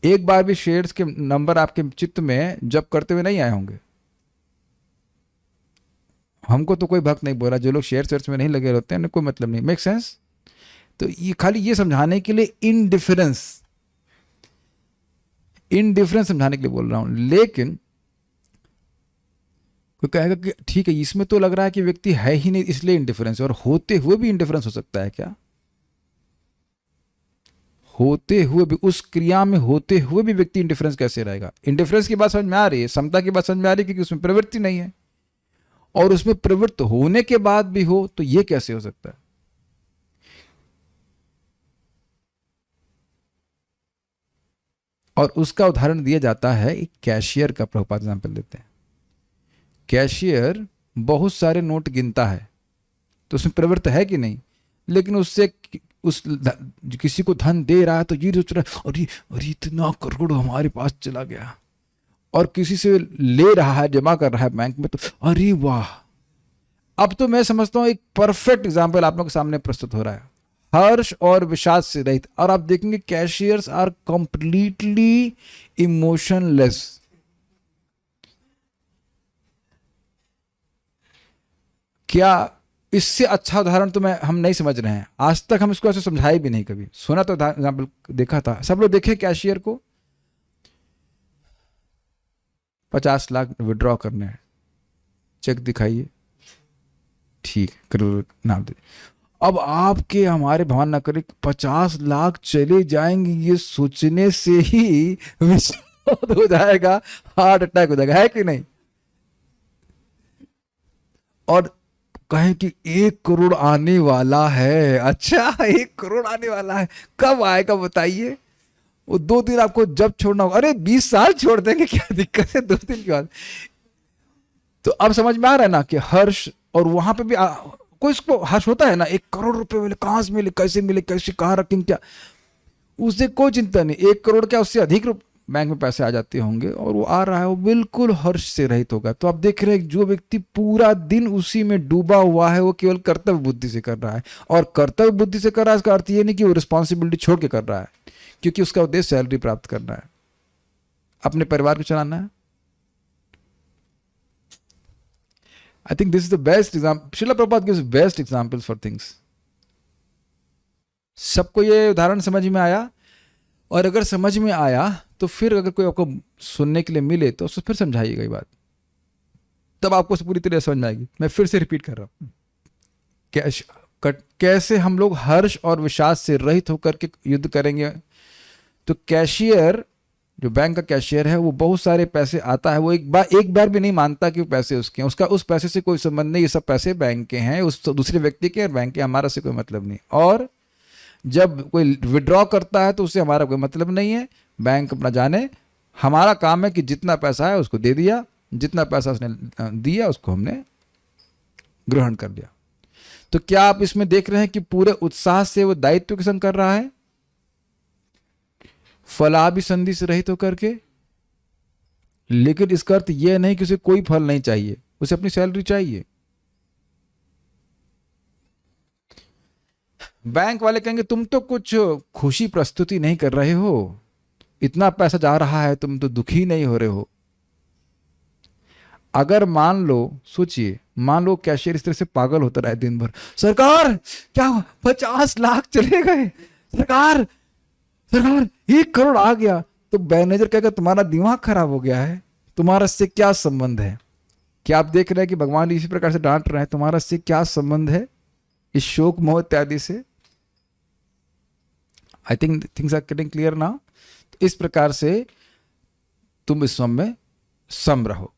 एक बार भी शेयर्स के नंबर आपके चित्त में जब करते हुए नहीं आए होंगे। हमको तो कोई भक्त नहीं बोला, जो लोग शेयर्स में नहीं लगे रहते हैं कोई मतलब नहीं। Make sense? तो ये खाली ये समझाने के लिए इनडिफरेंस समझाने के लिए बोल रहा हूं। लेकिन कोई कहेगा कि ठीक है इसमें तो लग रहा है कि व्यक्ति है ही नहीं इसलिए इंडिफरेंस, और होते हुए भी इंडिफरेंस हो सकता है क्या? होते हुए भी, उस क्रिया में होते हुए भी व्यक्ति इंडिफरेंस कैसे रहेगा? इंडिफरेंस की बात समझ में आ रही है, समता की बात समझ में आ रही है, क्योंकि उसमें प्रवृत्ति नहीं है। और उसमें प्रवृत्त होने के बाद भी हो तो यह कैसे हो सकता है? और उसका उदाहरण दिया जाता है एक कैशियर का। प्रभुपाद एग्जाम्पल देते हैं। कैशियर बहुत सारे नोट गिनता है, तो उसमें प्रवृत्त है कि नहीं? लेकिन उससे किसी को धन दे रहा है तो ये सोच रहा है अरे अरे इतना करोड़ हमारे पास चला गया, और किसी से ले रहा है, जमा कर रहा है बैंक में, तो अरे वाह। अब तो मैं समझता हूं एक परफेक्ट एग्जाम्पल आप लोग के सामने प्रस्तुत हो रहा है, हर्ष और विषाद से रहित। और आप देखेंगे कैशियर्स आर कंप्लीटली इमोशनलेस। क्या इससे अच्छा उदाहरण तो हम नहीं समझ रहे हैं। आज तक हम इसको ऐसे समझाए भी नहीं, कभी सुना तो एग्जाम्पल देखा था। सब लोग देखे कैशियर को 50 लाख विड्रॉ करने हैं, चेक दिखाइए, ठीक करोड़ नाम दे। अब आपके हमारे भगवान ना करे 50 लाख चले जाएंगे, ये सोचने से ही विषाद हो जाएगा, हार्ट अटैक हो जाएगा, है कि नहीं? और कहें कि 1 करोड़ आने वाला है। अच्छा 1 करोड़ आने वाला है, कब आएगा बताइए? वो 2 दिन आपको जब छोड़ना होगा। अरे 20 साल छोड़ देंगे, क्या दिक्कत है 2 दिन के बाद? तो अब समझ में आ रहा है ना कि हर्ष, और वहां पे भी कोई इसको हर्ष होता है ना, 1 करोड़ रुपए मिले, कहां से मिले, कैसे मिले, कैसे कहां रखेंगे, क्या, उससे कोई चिंता नहीं। 1 करोड़ क्या उससे अधिक बैंक में पैसे आ जाते होंगे, और वो आ रहा है, वो बिल्कुल हर्ष से रहित होगा। तो आप देख रहे हैं जो व्यक्ति पूरा दिन उसी में डूबा हुआ है, वो केवल कर्तव्य बुद्धि से कर रहा है। और कर्तव्य बुद्धि से कर रहा है इसका अर्थ ये नहीं कि वो रिस्पॉन्सिबिलिटी छोड़ के कर रहा है, क्योंकि उसका उद्देश्य सैलरी प्राप्त करना है, अपने परिवार को चलाना है। I think this is the best example. Srila Prabhupada gives best examples for things. सबको ये उदाहरण समझ में आया? और अगर समझ में आया तो फिर अगर कोई आपको सुनने के लिए मिले तो उसको फिर समझाइएगा ये बात, तब आपको पूरी तरह समझ में आएगी। मैं फिर से रिपीट कर रहा हूं, कैसे हम लोग हर्ष और विषाद से रहित होकर के युद्ध करेंगे। तो कैशियर, जो बैंक का कैशियर है, वो बहुत सारे पैसे आता है, वो एक बार भी नहीं मानता कि वो पैसे उसके हैं, उसका उस पैसे से कोई संबंध नहीं, ये सब पैसे बैंक के हैं, उस दूसरे व्यक्ति के, और बैंक के, हमारा से कोई मतलब नहीं। और जब कोई विड्रॉ करता है तो उससे हमारा कोई मतलब नहीं है, बैंक अपना जाने। हमारा काम है कि जितना पैसा है उसको दे दिया, जितना पैसा उसने दिया उसको हमने ग्रहण कर लिया। तो क्या आप इसमें देख रहे हैं कि पूरे उत्साह से वो दायित्व के संग कर रहा है, फलाभिसंधि से रहित होकर के। लेकिन इसका अर्थ यह नहीं कि उसे कोई फल नहीं चाहिए, उसे अपनी सैलरी चाहिए। बैंक वाले कहेंगे तुम तो कुछ खुशी प्रस्तुति नहीं कर रहे हो, इतना पैसा जा रहा है, तुम तो दुखी नहीं हो रहे हो। अगर मान लो, सोचिए, मान लो कैशियर इस तरह से पागल होता रहे दिन भर, सरकार क्या 50 लाख चले गए, सरकार सरकार 1 करोड़ आ गया, तो मैनेजर कहेगा तुम्हारा दिमाग खराब हो गया है, तुम्हारा इससे क्या संबंध है। क्या आप देख रहे हैं कि भगवान इसी प्रकार से डांट रहे हैं, तुम्हारा इससे क्या संबंध है इस शोक मोह इत्यादि से। I think things are getting clear now. इस प्रकार से तुम इस सम में सम रहो,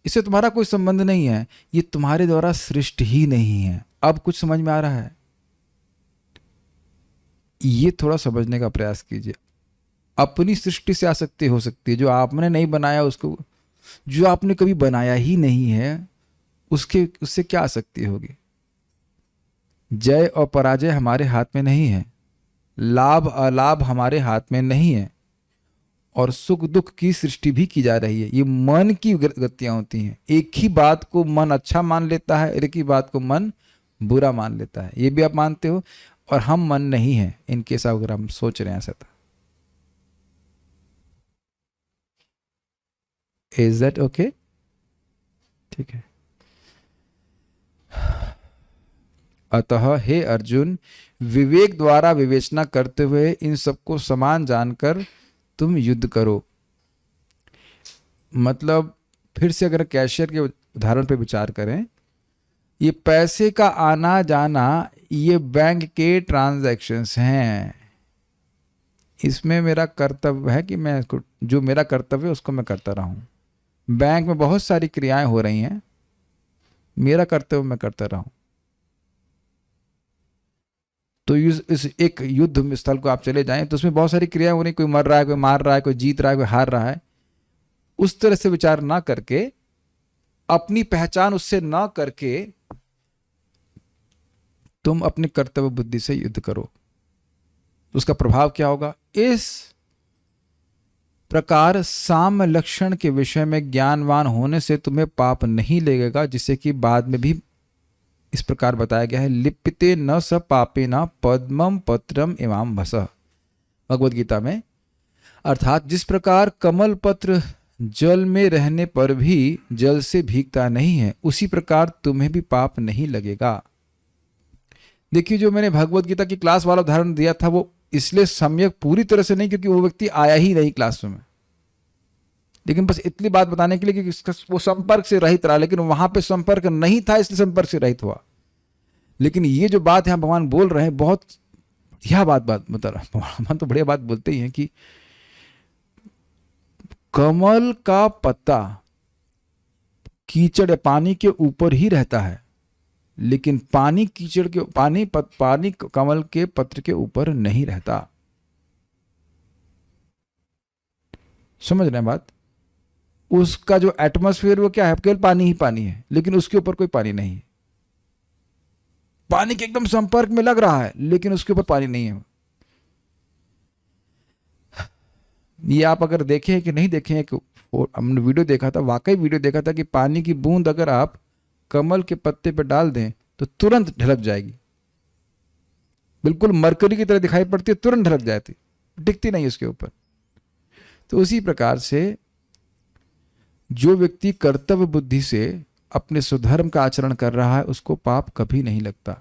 इससे तुम्हारा कोई संबंध नहीं है, ये तुम्हारे द्वारा सृष्टि ही नहीं है। अब कुछ समझ में आ रहा है? ये थोड़ा समझने का प्रयास कीजिए। अपनी सृष्टि से आसक्ति हो सकती है, जो आपने नहीं बनाया उसको, जो आपने कभी बनाया ही नहीं है उससे क्या आसक्ति होगी। जय और पराजय हमारे हाथ में नहीं है, लाभ अलाभ हमारे हाथ में नहीं है, और सुख दुख की सृष्टि भी की जा रही है। ये मन की गतियां होती हैं। एक ही बात को मन अच्छा मान लेता है, एक ही बात को मन बुरा मान लेता है। ये भी आप मानते हो, और हम मन नहीं है इनके साथ, अगर हम सोच रहे हैं ऐसा तो। Is that okay? ठीक है। अतः हे अर्जुन, विवेक द्वारा विवेचना करते हुए इन सबको समान जानकर तुम युद्ध करो। मतलब फिर से अगर कैशियर के उदाहरण पे विचार करें, ये पैसे का आना जाना ये बैंक के ट्रांजैक्शंस हैं। इसमें मेरा कर्तव्य है कि मैं जो मेरा कर्तव्य है उसको मैं करता रहूं। बैंक में बहुत सारी क्रियाएं हो रही हैं, मेरा कर्तव्य मैं करता रहूं। तो इस एक युद्ध स्थल को आप चले जाएं तो उसमें बहुत सारी क्रियाएं हो रही, कोई मर रहा है, कोई मार रहा है, कोई जीत रहा है, कोई हार रहा है। उस तरह से विचार ना करके, अपनी पहचान उससे ना करके, तुम अपने कर्तव्य बुद्धि से युद्ध करो। उसका प्रभाव क्या होगा? इस प्रकार साम्य लक्षण के विषय में ज्ञानवान होने से तुम्हें पाप नहीं लगेगा, जिससे कि बाद में भी इस प्रकार बताया गया है, लिप्यते न स पापे न पद्मम पत्रम इमाम भस, भगवद गीता में। अर्थात जिस प्रकार कमल पत्र जल में रहने पर भी जल से भीगता नहीं है, उसी प्रकार तुम्हें भी पाप नहीं लगेगा। देखिए, जो मैंने भगवद गीता की क्लास वाला उदाहरण दिया था वो इसलिए सम्यक पूरी तरह से नहीं क्योंकि वो व्यक्ति आया ही नहीं क्लास में, लेकिन बस इतनी बात बताने के लिए कि इसका वो संपर्क से रहित रहा, लेकिन वहां पे संपर्क नहीं था इसलिए संपर्क से रहित हुआ। लेकिन ये जो बात यहां भगवान बोल रहे हैं, बहुत यह बात बता रहा, भगवान तो बढ़िया बात बोलते ही हैं कि कमल का पत्ता कीचड़ या पानी के ऊपर ही रहता है, लेकिन पानी कीचड़ के पानी कमल के पत्र के ऊपर नहीं रहता। समझ रहे हैं बात? उसका जो एटमॉस्फेयर वो क्या है, केवल पानी ही पानी है, लेकिन उसके ऊपर कोई पानी नहीं है। पानी के एकदम संपर्क में लग रहा है लेकिन उसके ऊपर पानी नहीं है। ये आप अगर देखें कि नहीं देखें, एक हमने वीडियो देखा था, वाकई वीडियो देखा था कि पानी की बूंद अगर आप कमल के पत्ते पर डाल दें तो तुरंत ढलक जाएगी, बिल्कुल मरकरी की तरह दिखाई पड़ती है, तुरंत ढलक जाती, टिकती नहीं उसके ऊपर। तो उसी प्रकार से जो व्यक्ति कर्तव्य बुद्धि से अपने स्वधर्म का आचरण कर रहा है उसको पाप कभी नहीं लगता।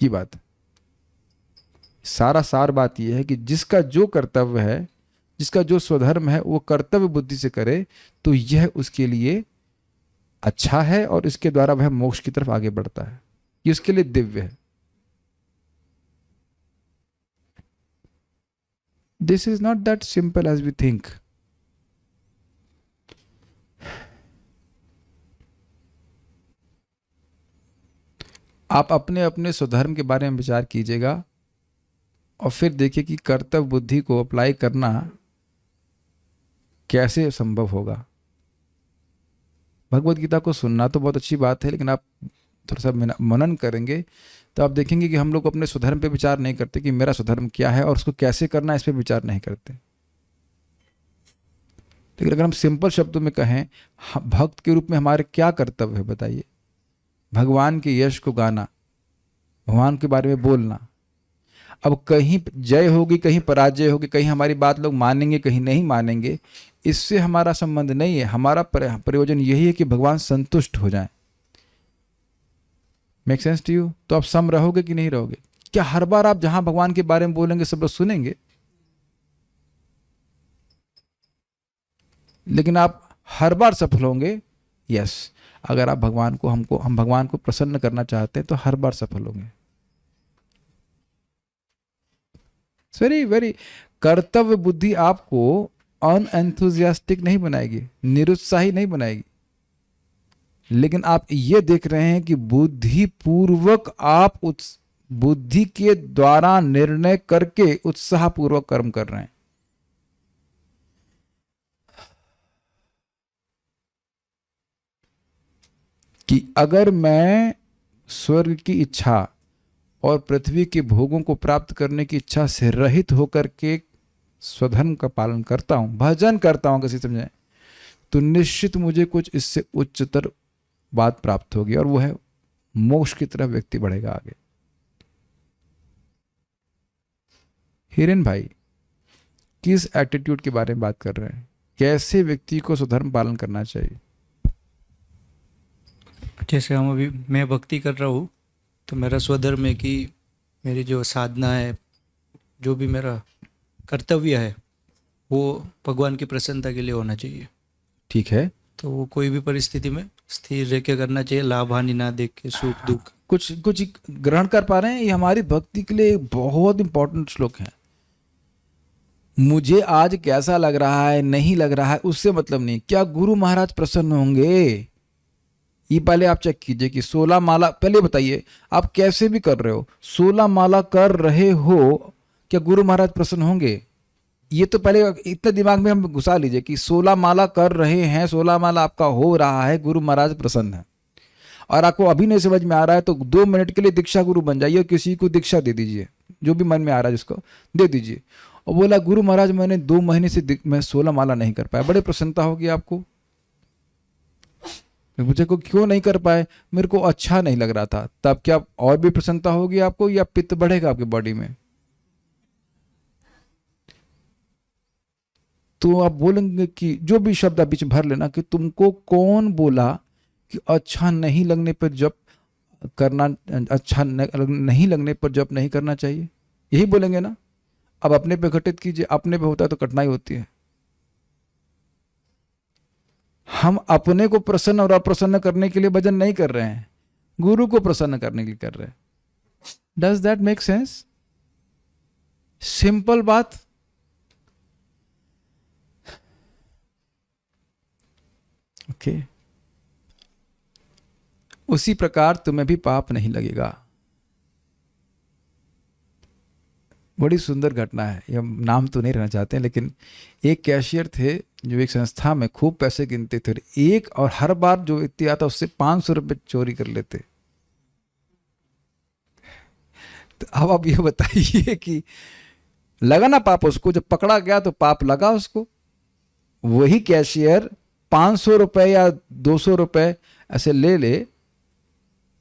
ये बात, सारा सार बात यह है कि जिसका जो कर्तव्य है, जिसका जो स्वधर्म है, वो कर्तव्य बुद्धि से करे तो यह उसके लिए अच्छा है और इसके द्वारा वह मोक्ष की तरफ आगे बढ़ता है। ये उसके लिए दिव्य है। This is not that simple as we think. आप अपने अपने स्वधर्म के बारे में विचार कीजिएगा और फिर देखिए कि कर्तव्य बुद्धि को अप्लाई करना कैसे संभव होगा। भगवत गीता को सुनना तो बहुत अच्छी बात है, लेकिन आप थोड़ा सा मनन करेंगे तो आप देखेंगे कि हम लोग अपने स्वधर्म पे विचार नहीं करते कि मेरा स्वधर्म क्या है और उसको कैसे करना है, इस पे विचार नहीं करते। लेकिन अगर हम सिंपल शब्दों में कहें, भक्त के रूप में हमारे क्या कर्तव्य है बताइए? भगवान के यश को गाना, भगवान के बारे में बोलना। अब कहीं जय होगी, कहीं पराजय होगी, कहीं हमारी बात लोग मानेंगे, कहीं नहीं मानेंगे, इससे हमारा संबंध नहीं है। हमारा प्रयोजन यही है कि भगवान संतुष्ट हो जाएं। Make sense to you? तो आप सम रहोगे कि नहीं रहोगे? क्या हर बार आप जहां भगवान के बारे में बोलेंगे सब लोग सुनेंगे? लेकिन आप हर बार सफल होंगे? यस। अगर आप भगवान को हम भगवान को प्रसन्न करना चाहते हैं तो हर बार सफल होंगे। वेरी वेरी कर्तव्य बुद्धि आपको अनएंथुजियास्टिक नहीं बनाएगी, निरुत्साही नहीं बनाएगी, लेकिन आप ये देख रहे हैं कि बुद्धि पूर्वक आप बुद्धि के द्वारा निर्णय करके उत्साह पूर्वक कर्म कर रहे हैं। कि अगर मैं स्वर्ग की इच्छा और पृथ्वी के भोगों को प्राप्त करने की इच्छा से रहित होकर के स्वधर्म का पालन करता हूं, भजन करता हूं, किसी समझे, तो निश्चित मुझे कुछ इससे उच्चतर बात प्राप्त होगी और वो है मोक्ष की तरफ व्यक्ति बढ़ेगा आगे। हिरेन भाई किस एटीट्यूड के बारे में बात कर रहे हैं? कैसे व्यक्ति को स्वधर्म पालन करना चाहिए? जैसे हम अभी मैं भक्ति कर रहा हूँ तो मेरा स्वधर्म है कि मेरी जो साधना है, जो भी मेरा कर्तव्य है, वो भगवान की प्रसन्नता के लिए होना चाहिए। ठीक है। तो वो कोई भी परिस्थिति में स्थिर रह के करना चाहिए, लाभ हानि ना देख के, सुख दुख। कुछ कुछ ग्रहण कर पा रहे हैं? ये हमारी भक्ति के लिए बहुत इंपॉर्टेंट श्लोक है। मुझे आज कैसा लग रहा है, नहीं लग रहा है, उससे मतलब नहीं। क्या गुरु महाराज प्रसन्न होंगे? ये पहले आप चेक कीजिए कि 16 माला, पहले बताइए आप कैसे भी कर रहे हो, 16 माला कर रहे हो, क्या गुरु महाराज प्रसन्न होंगे? ये तो पहले इतना दिमाग में हम घुसा लीजिए कि 16 माला कर रहे हैं, 16 माला आपका हो रहा है, गुरु महाराज प्रसन्न है। और आपको अभी नहीं समझ में आ रहा है तो 2 मिनट के लिए दीक्षा गुरु बन जाइए और किसी को दीक्षा दे दीजिए, जो भी मन में आ रहा है जिसको दे दीजिए, और बोला गुरु महाराज मैंने 2 महीने से मैं 16 माला नहीं कर पाया। बड़े प्रसन्नता होगी आपको। मुझे को क्यों नहीं कर पाए? मेरे को अच्छा नहीं लग रहा था। तब क्या और भी प्रसन्नता होगी आपको, या पित्त बढ़ेगा आपकी बॉडी में? तो आप बोलेंगे कि जो भी शब्द आप बीच भर लेना कि तुमको कौन बोला कि अच्छा नहीं लगने पर जप करना, अच्छा नहीं लगने पर जप नहीं करना चाहिए, यही बोलेंगे ना। अब अपने पे घटित कीजिए, अपने पे होता है तो कठिनाई होती है। हम अपने को प्रसन्न और अप्रसन्न करने के लिए भजन नहीं कर रहे हैं, गुरु को प्रसन्न करने के लिए कर रहे हैं। Does that make sense? Simple बात। ओके। उसी प्रकार तुम्हें भी पाप नहीं लगेगा। बड़ी सुंदर घटना है, ये हम नाम तो नहीं रहना चाहते हैं, लेकिन एक कैशियर थे जो एक संस्था में खूब पैसे गिनते थे, एक और हर बार जो इतनी आता उससे 500 रुपये चोरी कर लेते। तो अब आप ये बताइए कि लगा ना पाप उसको? जब पकड़ा गया तो पाप लगा उसको। वही कैशियर 500 रुपये या 200 रुपये ऐसे ले ले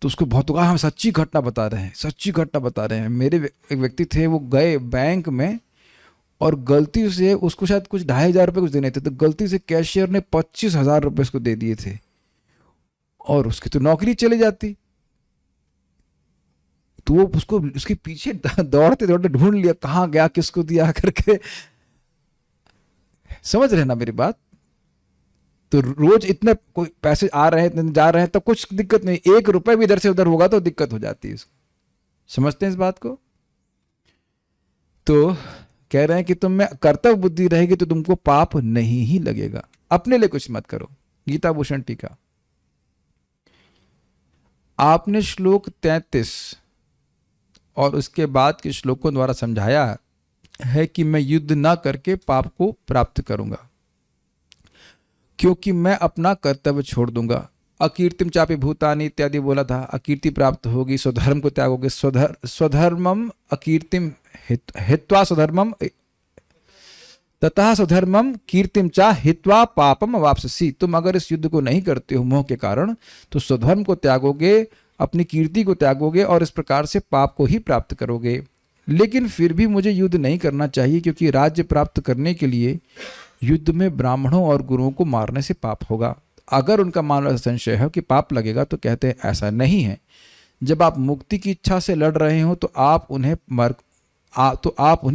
तो उसको बहुत होगा। हम सच्ची घटना बता रहे हैं, सच्ची घटना बता रहे हैं। मेरे एक व्यक्ति थे, वो गए बैंक में और गलती से उसको शायद कुछ 2500 रुपये कुछ देने थे, तो गलती से कैशियर ने 25,000 रुपये उसको दे दिए थे और उसकी तो नौकरी चली जाती। तो वो उसको उसके पीछे दौड़ते दौड़ते ढूंढ लिया, कहाँ गया, किसको दिया करके। समझ रहे ना मेरी बात? तो रोज इतने कोई पैसे आ रहे हैं, इतने जा रहे हैं, तो कुछ दिक्कत नहीं। 1 रुपए भी इधर से उधर होगा तो दिक्कत हो जाती है। समझते हैं इस बात को? तो कह रहे हैं कि तुम में कर्तव्य बुद्धि रहेगी तो तुमको पाप नहीं ही लगेगा। अपने लिए कुछ मत करो। गीता भूषण टीका। आपने श्लोक 33 और उसके बाद के श्लोकों द्वारा समझाया है कि मैं युद्ध ना करके पाप को प्राप्त करूंगा, क्योंकि मैं अपना कर्तव्य छोड़ दूंगा। अकीर्तिम चापि भूतानि इत्यादि बोला था, अकीर्ति प्राप्त होगी, स्वधर्म को त्यागोगे, स्वधर्मम अकीर्तिम हित्वा स्वधर्मम ततः स्वधर्मम कीर्तिम चा हित्वा पापम वापसी। तुम अगर इस युद्ध को नहीं करते हो मोह के कारण, तो स्वधर्म को त्यागोगे, अपनी कीर्ति को त्यागोगे और इस प्रकार से पाप को ही प्राप्त करोगे। लेकिन फिर भी मुझे युद्ध नहीं करना चाहिए, क्योंकि राज्य प्राप्त करने के लिए युद्ध में ब्राह्मणों और गुरुओं को मारने से पाप होगा। अगर उनका मान संशय है कि पाप लगेगा, तो कहते हैं ऐसा नहीं है। जब आप मुक्ति की इच्छा से लड़ रहे हो तो आप उन्हें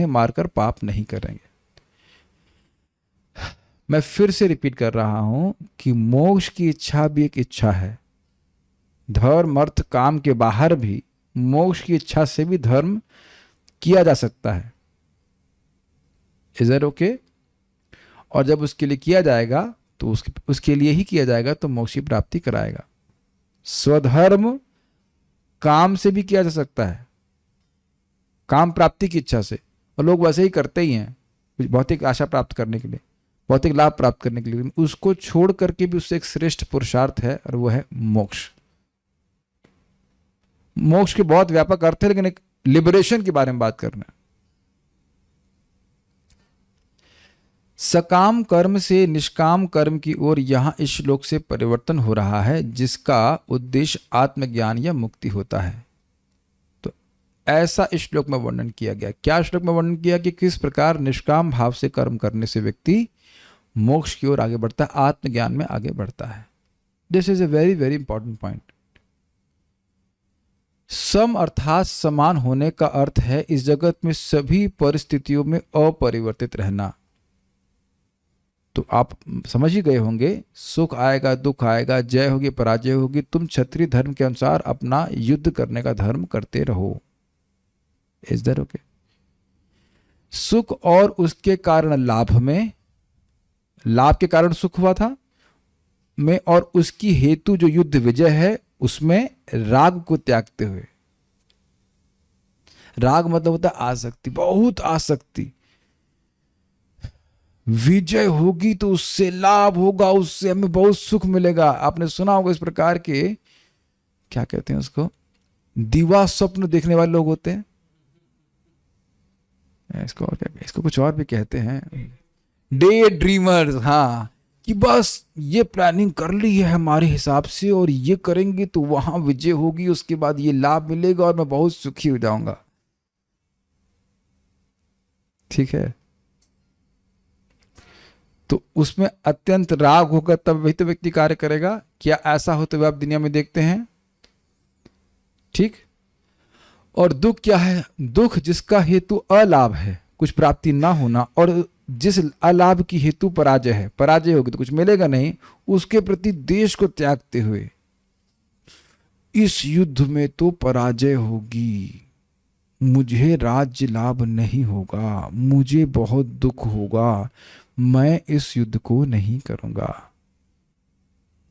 मारकर पाप नहीं करेंगे। मैं फिर से रिपीट कर रहा हूं कि मोक्ष की इच्छा भी एक इच्छा है। धर्म अर्थ काम के बाहर भी मोक्ष की इच्छा से भी धर्म किया जा सकता है। Is that okay? और जब उसके लिए किया जाएगा तो उसके लिए ही किया जाएगा तो मोक्ष की प्राप्ति कराएगा। स्वधर्म काम से भी किया जा सकता है, काम प्राप्ति की इच्छा से, और लोग वैसे ही करते ही हैं भौतिक आशा प्राप्त करने के लिए, भौतिक लाभ प्राप्त करने के लिए। उसको छोड़ करके भी उससे एक श्रेष्ठ पुरुषार्थ है, और वो है मोक्ष। मोक्ष के बहुत व्यापक अर्थ है, लेकिन एक लिबरेशन के बारे में बात करना है। सकाम कर्म से निष्काम कर्म की ओर यहां इस श्लोक से परिवर्तन हो रहा है, जिसका उद्देश्य आत्मज्ञान या मुक्ति होता है। तो ऐसा इस श्लोक में वर्णन किया गया। क्या श्लोक में वर्णन किया कि किस प्रकार निष्काम भाव से कर्म करने से व्यक्ति मोक्ष की ओर आगे बढ़ता है, आत्मज्ञान में आगे बढ़ता है। This is a very very important point. सम अर्थात समान होने का अर्थ है इस जगत में सभी परिस्थितियों में अपरिवर्तित रहना। तो आप समझ ही गए होंगे, सुख आएगा, दुख आएगा, जय होगी, पराजय होगी, तुम क्षत्रिय धर्म के अनुसार अपना युद्ध करने का धर्म करते रहो। Is that okay? सुख और उसके कारण लाभ में, लाभ के कारण सुख हुआ था में, और उसकी हेतु जो युद्ध विजय है उसमें राग को त्यागते हुए। राग मतलब होता है आसक्ति, बहुत आसक्ति। विजय होगी तो उससे लाभ होगा, उससे हमें बहुत सुख मिलेगा। आपने सुना होगा इस प्रकार के, क्या कहते हैं उसको, दिवा स्वप्न देखने वाले लोग होते हैं। इसको कुछ और भी कहते हैं, डे ड्रीमर्स। हाँ, कि बस ये प्लानिंग कर ली है हमारे हिसाब से, और ये करेंगे तो वहां विजय होगी, उसके बाद ये लाभ मिलेगा और मैं बहुत सुखी हो जाऊंगा। ठीक है? तो उसमें अत्यंत राग होगा, तब वही तो व्यक्ति कार्य करेगा। क्या ऐसा होते हुए आप दुनिया में देखते हैं? ठीक। और दुख क्या है? दुख जिसका हेतु अलाभ है, कुछ प्राप्ति ना होना, और जिस अलाभ की हेतु पराजय है, पराजय होगी तो कुछ मिलेगा नहीं, उसके प्रति देश को त्यागते हुए इस युद्ध में तो पराजय होगी, मुझे राज्य लाभ नहीं होगा, मुझे बहुत दुख होगा, मैं इस युद्ध को नहीं करूंगा।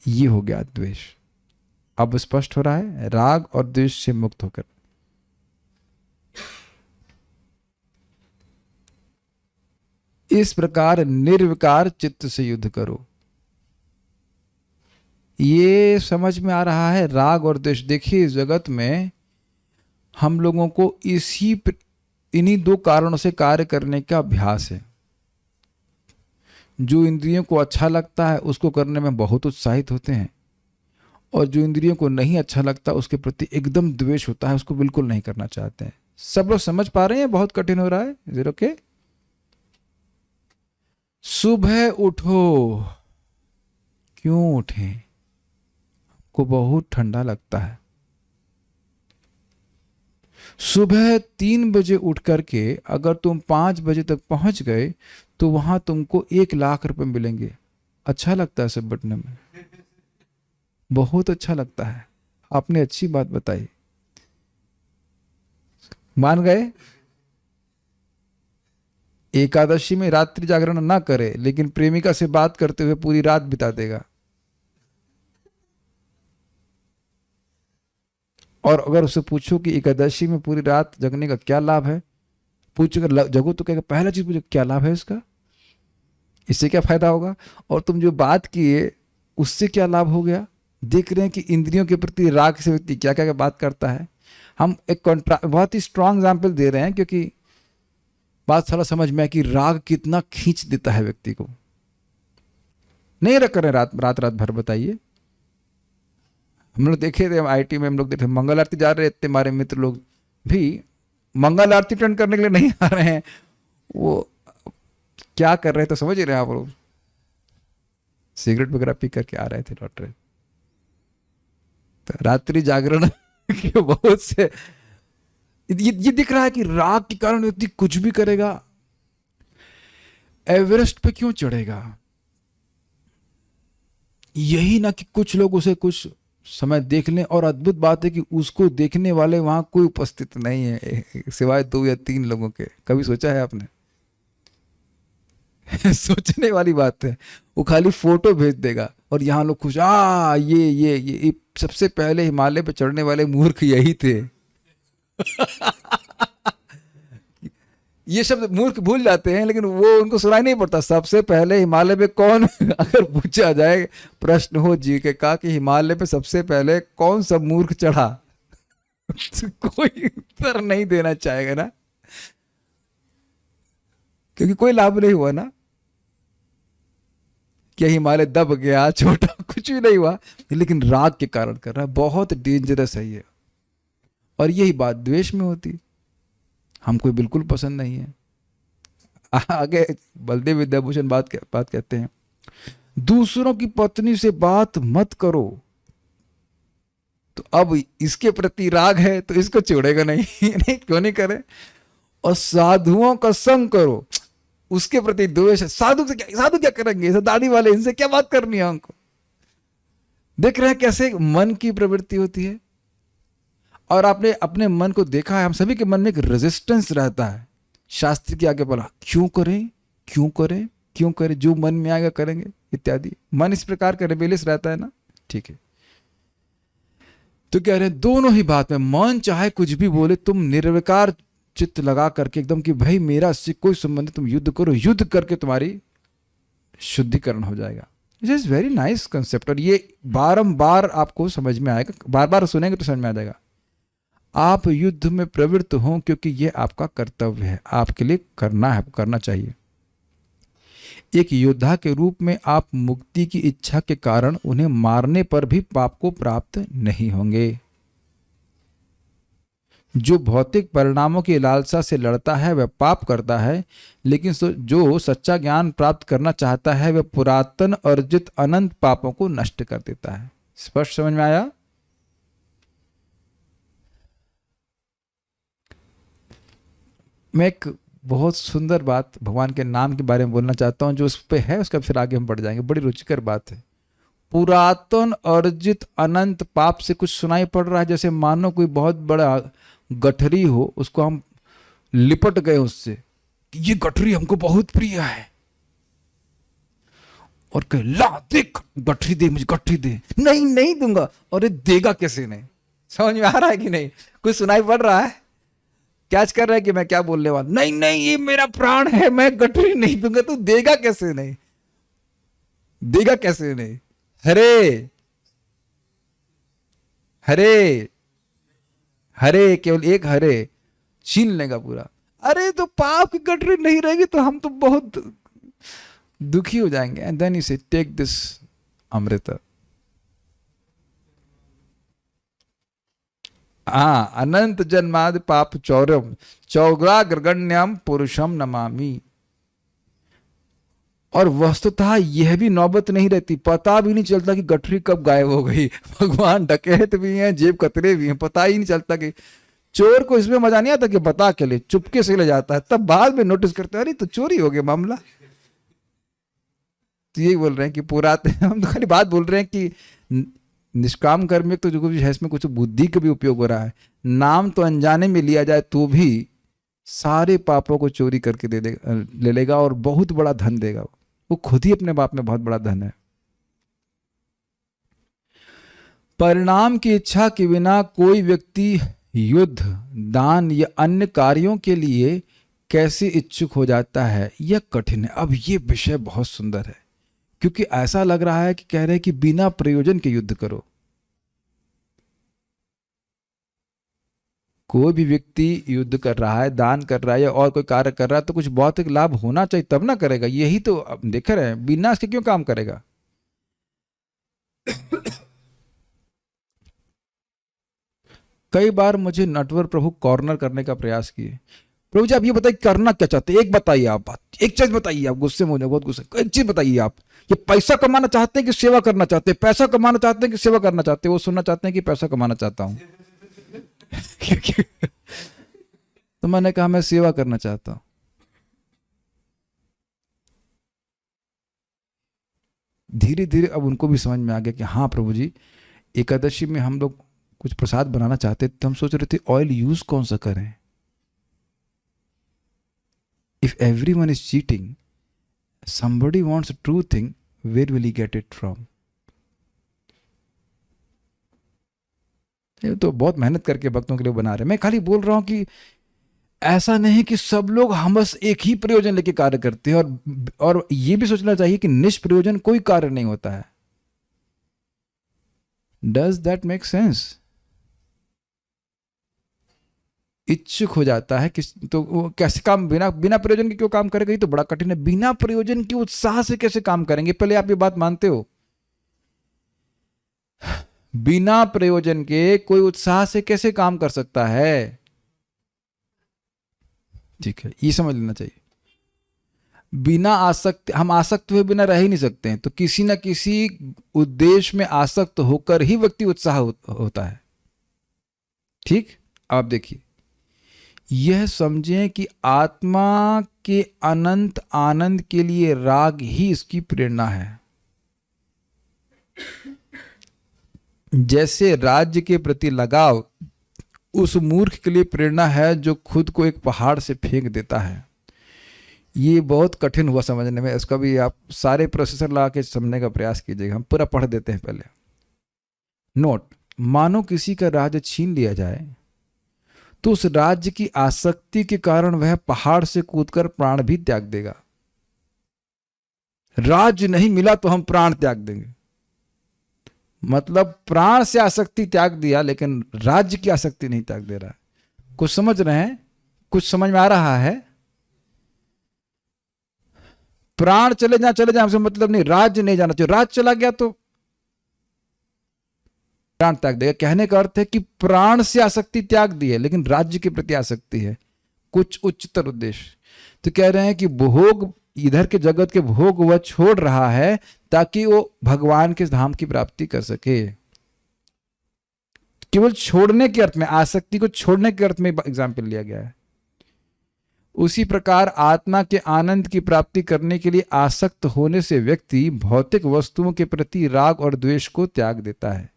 ये हो गया द्वेष। अब स्पष्ट हो रहा है, राग और द्वेष से मुक्त होकर इस प्रकार निर्विकार चित्त से युद्ध करो। ये समझ में आ रहा है? राग और द्वेष। देखिए, इस जगत में हम लोगों को इन्हीं दो कारणों से कार्य करने का अभ्यास है। जो इंद्रियों को अच्छा लगता है उसको करने में बहुत उत्साहित होते हैं, और जो इंद्रियों को नहीं अच्छा लगता उसके प्रति एकदम द्वेष होता है, उसको बिल्कुल नहीं करना चाहते हैं। सब लोग समझ पा रहे हैं? बहुत कठिन हो रहा है? Is it okay? सुबह उठो। क्यों उठें? को बहुत ठंडा लगता है। सुबह 3 बजे उठ करके अगर तुम 5 बजे तक पहुंच गए तो वहां तुमको 1 लाख रुपए मिलेंगे। अच्छा लगता है सब बटने में? बहुत अच्छा लगता है। आपने अच्छी बात बताई, मान गए? एकादशी में रात्रि जागरण ना करे, लेकिन प्रेमिका से बात करते हुए पूरी रात बिता देगा। और अगर उससे पूछो कि एकादशी में पूरी रात जगने का क्या लाभ है, पूछो अगर जगो तो कहेगा, पहला चीज पूछो क्या लाभ है इसका, इससे क्या फायदा होगा, और तुम जो बात किए उससे क्या लाभ हो गया। देख रहे हैं कि इंद्रियों के प्रति राग से व्यक्ति क्या क्या बात करता है। हम एक बहुत ही स्ट्रांग एग्जाम्पल दे रहे हैं क्योंकि बात थोड़ा समझ में है कि राग कितना खींच देता है व्यक्ति को। नहीं रख रहे रात रात रात भर, बताइए। हम लोग देखे थे आईटी में, हम लोग देखे मंगल आरती जा रहे थे, हमारे मित्र लोग भी मंगल आरती अटेंड करने के लिए नहीं आ रहे हैं, वो क्या कर रहे थे समझ ही रहे हैं आप लोग, सिगरेट वगैरह पी करके आ रहे थे लौट रहे। तो रात्रि जागरण के बहुत से ये दिख रहा है कि राग के कारण व्यक्ति कुछ भी करेगा। एवरेस्ट पे क्यों चढ़ेगा, यही ना कि कुछ लोग उसे कुछ समय देख लें, और अद्भुत बात है कि उसको देखने वाले वहां कोई उपस्थित नहीं है सिवाय 2 या 3 लोगों के। कभी सोचा है आपने? सोचने वाली बात है। वो खाली फोटो भेज देगा और यहाँ लोग खुश, ये सबसे पहले हिमालय पे चढ़ने वाले मूर्ख यही थे। ये शब्द मूर्ख भूल जाते हैं, लेकिन वो उनको सुनाई नहीं पड़ता। सबसे पहले हिमालय पे कौन अगर पूछा जाए, प्रश्न हो जी के का कि हिमालय पे सबसे पहले कौन सा मूर्ख चढ़ा, तो कोई उत्तर नहीं देना चाहेगा ना, क्योंकि कोई लाभ नहीं हुआ ना। क्या हिमालय दब गया, छोटा, कुछ भी नहीं हुआ, लेकिन राग के कारण कर रहा है। बहुत डेंजरस है ये। और यही बात द्वेष में होती, हमको बिल्कुल पसंद नहीं है। आगे बलदेव विद्याभूषण बात कहते हैं, दूसरों की पत्नी से बात मत करो। तो अब इसके प्रति राग है तो इसको छोड़ेगा नहीं, नहीं क्यों नहीं करे। और साधुओं का संग करो, उसके प्रति द्वेष है। साधु क्या करेंगे, दाढ़ी वाले, इनसे क्या बात करनी है हमको। देख रहे हैं कैसे मन की प्रवृत्ति होती है। और आपने अपने मन को देखा है, हम सभी के मन में एक रेजिस्टेंस रहता है शास्त्र के आगे बोला, क्यों करें क्यों करें क्यों करें, जो मन में आएगा करेंगे इत्यादि। मन इस प्रकार का रेबेलियस रहता है ना, ठीक है। तो कह रहे हैं दोनों ही बात में, मन चाहे कुछ भी बोले, तुम निर्विकार चित्त लगा करके एकदम कि भाई मेरा इससे कोई संबंध, तुम युद्ध करो, युद्ध करके तुम्हारी शुद्धिकरण हो जाएगा। It is very nice concept. और ये बारंबार आपको समझ में आएगा, बार बार सुनेंगे तो समझ में आ जाएगा। आप युद्ध में प्रवृत्त हों क्योंकि ये आपका कर्तव्य है, आपके लिए करना है, करना चाहिए। एक योद्धा के रूप में आप मुक्ति की इच्छा के कारण उन्हें मारने पर भी पाप को प्राप्त नहीं होंगे। जो भौतिक परिणामों की लालसा से लड़ता है वह पाप करता है, लेकिन जो सच्चा ज्ञान प्राप्त करना चाहता है वह पुरातन अर्जित अनंत पापों को नष्ट कर देता है। स्पष्ट समझ में आया? मैं एक बहुत सुंदर बात भगवान के नाम के बारे में बोलना चाहता हूं, जो उस पर है, उसका फिर आगे हम बढ़ जाएंगे। बड़ी रुचिकर बात है। पुरातन अर्जित अनंत पाप से कुछ सुनाई पड़ रहा है, जैसे मानो कोई बहुत बड़ा गठरी हो, उसको हम लिपट गए उससे कि ये गठरी हमको बहुत प्रिय है, और कहे ला देख गठरी दे, मुझे गठरी दे। नहीं नहीं दूंगा। अरे देगा कैसे नहीं? समझ में आ रहा है कि नहीं? कुछ सुनाई पड़ रहा है? कैच कर रहा है कि मैं क्या बोलने वाला? नहीं नहीं, ये मेरा प्राण है, मैं गठरी नहीं दूंगा। तू देगा कैसे नहीं? देगा कैसे नहीं? हरे हरे हरे, केवल एक हरे छीन लेगा पूरा। अरे तो पाप की गठरी नहीं रहेगी तो हम तो बहुत दुखी हो जाएंगे। एंड देन यू से टेक दिस अमृत। अनंत जन्मादि पाप चौरम चौग्राग्रगण्यम पुरुषम नमामि। और वस्तुतः यह भी नौबत नहीं रहती, पता भी नहीं चलता कि गठरी कब गायब हो गई। भगवान डकैत भी हैं, जेब कतरे भी हैं, पता ही नहीं चलता। कि चोर को इसमें मजा नहीं आता कि बता के ले, चुपके से ले जाता है, तब बाद में नोटिस करते हैं अरे तो चोरी हो गया मामला। तो यही बोल रहे हैं कि हम तो खाली बात बोल रहे हैं कि निष्काम कर्म में तो जो कुछ है इसमें कुछ बुद्धि का भी उपयोग हो रहा है। नाम तो अनजाने में लिया जाए तो भी सारे पापों को चोरी करके ले लेगा और बहुत बड़ा धन देगा। वो खुद ही अपने बाप में बहुत बड़ा धन है। परिणाम की इच्छा के बिना कोई व्यक्ति युद्ध, दान या अन्य कार्यों के लिए कैसे इच्छुक हो जाता है, यह कठिन है। अब ये विषय बहुत सुंदर है, क्योंकि ऐसा लग रहा है कि कह रहे हैं कि बिना प्रयोजन के युद्ध करो। कोई भी व्यक्ति युद्ध कर रहा है, दान कर रहा है या और कोई कार्य कर रहा है तो कुछ भौतिक लाभ होना चाहिए तब ना करेगा। यही तो अब देख रहे हैं, बिना इसके क्यों काम करेगा। कई बार मुझे नटवर प्रभु कॉर्नर करने का प्रयास किए। प्रभु जी आप ये बताइए करना क्या चाहते हैं, एक बताइए आप बात, एक चीज बताइए। आप गुस्से में हो जाए, बहुत गुस्से, एक चीज बताइए। आप ये पैसा कमाना चाहते हैं कि सेवा करना चाहते हैं? पैसा कमाना चाहते हैं कि सेवा करना चाहते हैं? वो सुनना चाहते हैं कि पैसा कमाना चाहता हूं। तो मैंने कहा मैं सेवा करना चाहता हूं। धीरे धीरे अब उनको भी समझ में आ गया कि हाँ प्रभु जी, एकादशी में हम लोग कुछ प्रसाद बनाना चाहते थे, तो हम सोच रहे थे ऑयल यूज कौन सा करें। If everyone is cheating, somebody wants a true thing, where will he get it from? ये तो बहुत मेहनत करके भक्तों के लिए बना रहे हैं। मैं खाली बोल रहा हूं कि ऐसा नहीं कि सब लोग हम बस एक ही प्रयोजन लेके कार्य करते हैं, और ये भी सोचना चाहिए कि निष्प्रयोजन कोई कार्य नहीं होता है। Does that make sense? इच्छुक हो जाता है कि तो वो कैसे काम, बिना प्रयोजन के क्यों काम करेगा? ये तो बड़ा कठिन है। बिना प्रयोजन के उत्साह से कैसे काम करेंगे? पहले आप ये बात मानते हो? बिना प्रयोजन के कोई उत्साह से कैसे काम कर सकता है? ठीक है, ये समझ लेना चाहिए। बिना आसक्त, हम आसक्त हुए बिना रह ही नहीं सकते हैं। तो किसी ना किसी उद्देश्य में आसक्त होकर ही व्यक्ति उत्साह होता है। ठीक, आप देखिए, यह समझें कि आत्मा के अनंत आनंद के लिए राग ही इसकी प्रेरणा है। जैसे राज्य के प्रति लगाव उस मूर्ख के लिए प्रेरणा है जो खुद को एक पहाड़ से फेंक देता है। ये बहुत कठिन हुआ समझने में, इसका भी आप सारे प्रोसेसर लगा के समझने का प्रयास कीजिएगा। हम पूरा पढ़ देते हैं पहले। नोट, मानो किसी का राज्य छीन लिया जाए तो उस राज्य की आसक्ति के कारण वह पहाड़ से कूदकर प्राण भी त्याग देगा। राज्य नहीं मिला तो हम प्राण त्याग देंगे, मतलब प्राण से आसक्ति त्याग दिया लेकिन राज्य की आसक्ति नहीं त्याग दे रहा। कुछ समझ रहे हैं? कुछ समझ में आ रहा है? प्राण चले जाए हमसे मतलब नहीं, राज्य नहीं जाना चाहिए। राज्य चला गया तो प्राण त्याग देगा। कहने का अर्थ है कि प्राण से आसक्ति त्याग दी है लेकिन राज्य के प्रति आसक्ति है, कुछ उच्चतर उद्देश्य। तो कह रहे हैं कि भोग, इधर के जगत के भोग वह छोड़ रहा है ताकि वो भगवान के धाम की प्राप्ति कर सके। केवल छोड़ने के अर्थ में, आसक्ति को छोड़ने के अर्थ में एग्जाम्पल लिया गया है। उसी प्रकार आत्मा के आनंद की प्राप्ति करने के लिए आसक्त होने से व्यक्ति भौतिक वस्तुओं के प्रति राग और द्वेष को त्याग देता है।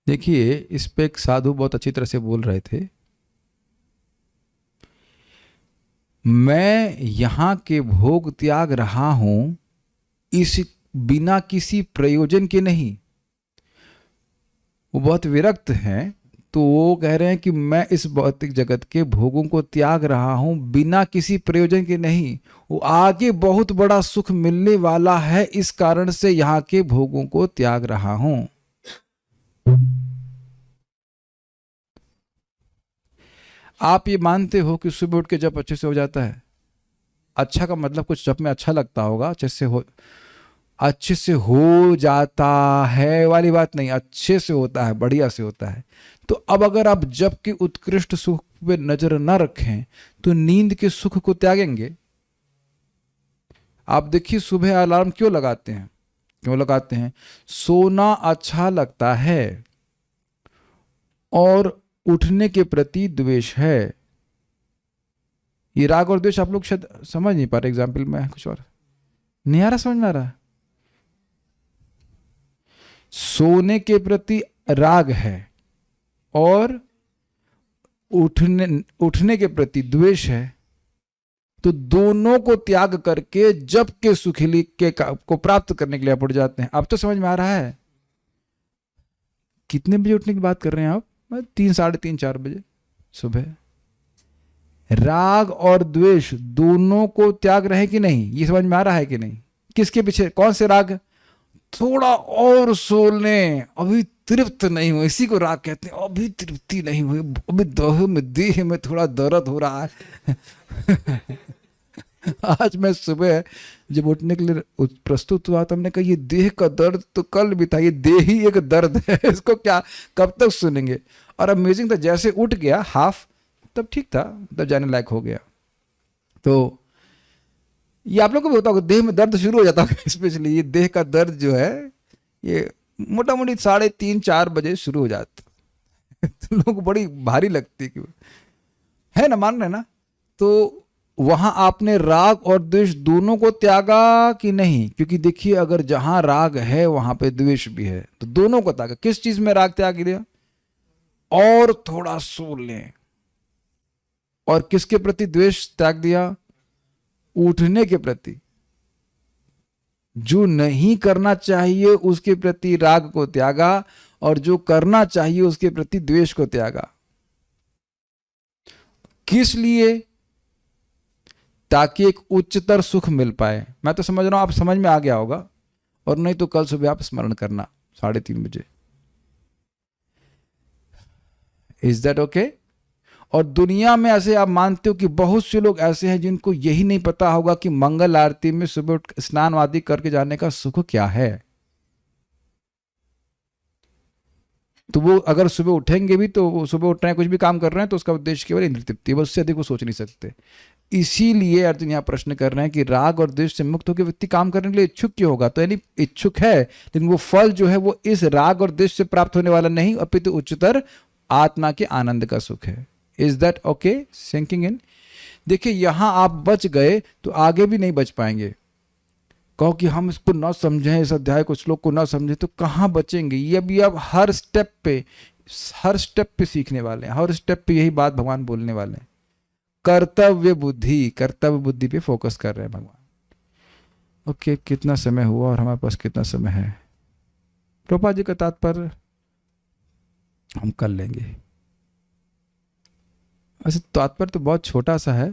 देखिए, इस पे एक साधु बहुत अच्छी तरह से बोल रहे थे। मैं यहां के भोग त्याग रहा हूं इस बिना किसी प्रयोजन के नहीं। वो बहुत विरक्त हैं, तो वो कह रहे हैं कि मैं इस भौतिक जगत के भोगों को त्याग रहा हूं बिना किसी प्रयोजन के नहीं। वो आगे बहुत बड़ा सुख मिलने वाला है, इस कारण से यहां के भोगों को त्याग रहा हूं। आप ये मानते हो कि सुबह उठ के जब अच्छे से हो जाता है? अच्छा का मतलब कुछ जब में अच्छा लगता होगा, अच्छे से हो जाता है वाली बात नहीं, अच्छे से होता है, बढ़िया से होता है। तो अब अगर आप जब के उत्कृष्ट सुख पे नजर न रखें तो नींद के सुख को त्यागेंगे। आप देखिए, सुबह अलार्म क्यों लगाते हैं? क्यों लगाते हैं? सोना अच्छा लगता है और उठने के प्रति द्वेष है। ये राग और द्वेष आप लोग शायद समझ नहीं पा रहे। एग्जाम्पल में कुछ और नहीं आ रहा, समझ में आ रहा? सोने के प्रति राग है और उठने के प्रति द्वेष है, तो दोनों को त्याग करके जब के सुखिली के को प्राप्त करने के लिए आप उठ जाते हैं। अब तो समझ में आ रहा है? कितने बजे उठने की बात कर रहे हैं आप? 3, साढ़े 3, 4 बजे सुबह। राग और द्वेष दोनों को त्याग रहे कि नहीं, ये समझ में आ रहा है कि नहीं? किसके पीछे, कौन से राग? थोड़ा और सोलने, अभी तृप्त नहीं हुए, इसी को राग कहते हैं। अभी तृप्ति नहीं हुई, अभी देह में थोड़ा दर्द हो रहा है। आज मैं सुबह जब उठने के लिए प्रस्तुत हुआ तो हमने कहा ये देह का दर्द तो कल भी था, ये देह ही एक दर्द है, इसको क्या कब तक सुनेंगे। और अमेजिंग था, जैसे उठ गया हाफ तब ठीक था, तब जाने लायक हो गया। तो ये आप लोग को भी होता होगा, देह में दर्द शुरू हो जाता होगा। स्पेशली ये देह का दर्द जो है ये मोटा मोटी 3:30, 4 बजे शुरू हो जाता। तो लोगों को बड़ी भारी लगती है ना, मान रहे ना? तो वहां आपने राग और द्वेष दोनों को त्यागा कि नहीं? क्योंकि देखिए अगर जहां राग है वहां पे द्वेष भी है, तो दोनों को त्यागा। किस चीज में राग त्याग दिया? और थोड़ा सोल लें। और किसके प्रति द्वेष त्याग दिया? उठने के प्रति। जो नहीं करना चाहिए उसके प्रति राग को त्यागा, और जो करना चाहिए उसके प्रति द्वेष को त्यागा। किस लिए? ताकि एक उच्चतर सुख मिल पाए। मैं तो समझ रहा हूं आप समझ में आ गया होगा, और नहीं तो कल सुबह आप स्मरण करना 3:30 बजे। Is that okay? और दुनिया में ऐसे आप मानते हो कि बहुत से लोग ऐसे हैं जिनको यही नहीं पता होगा कि मंगल आरती में सुबह उठ स्नान आदि करके जाने का सुख क्या है। तो वो अगर सुबह उठेंगे भी तो वो सुबह उठ रहे हैं, कुछ भी काम कर रहे हैं, तो उसका उद्देश्य केवल इंद्रिय तृप्ति है, उससे अधिक वो सोच नहीं सकते। इसीलिए अर्जुन यहाँ प्रश्न कर रहे हैं कि राग और द्वेष से मुक्त होकर व्यक्ति काम करने के लिए इच्छुक क्यों होगा? तो यानी इच्छुक है, लेकिन वो फल जो है वो इस राग और द्वेष से प्राप्त होने वाला नहीं, अपितु उच्चतर आत्मा के आनंद का सुख है। Is that okay? Sinking in. देखिए यहां आप बच गए तो आगे भी नहीं बच पाएंगे। कहो कि हम इसको ना समझें, इस अध्याय को, श्लोक को ना समझें, तो कहां बचेंगे? ये अभी आप हर स्टेप पे सीखने वाले हैं, हर स्टेप पे यही बात भगवान बोलने वाले हैं। कर्तव्य बुद्धि पे फोकस कर रहे हैं भगवान। ओके, कितना समय हुआ और हमारे पास कितना समय है? प्रभुपाद जी का तात्पर्य हम कर लेंगे। वैसे तात्पर्य तो बहुत छोटा सा है,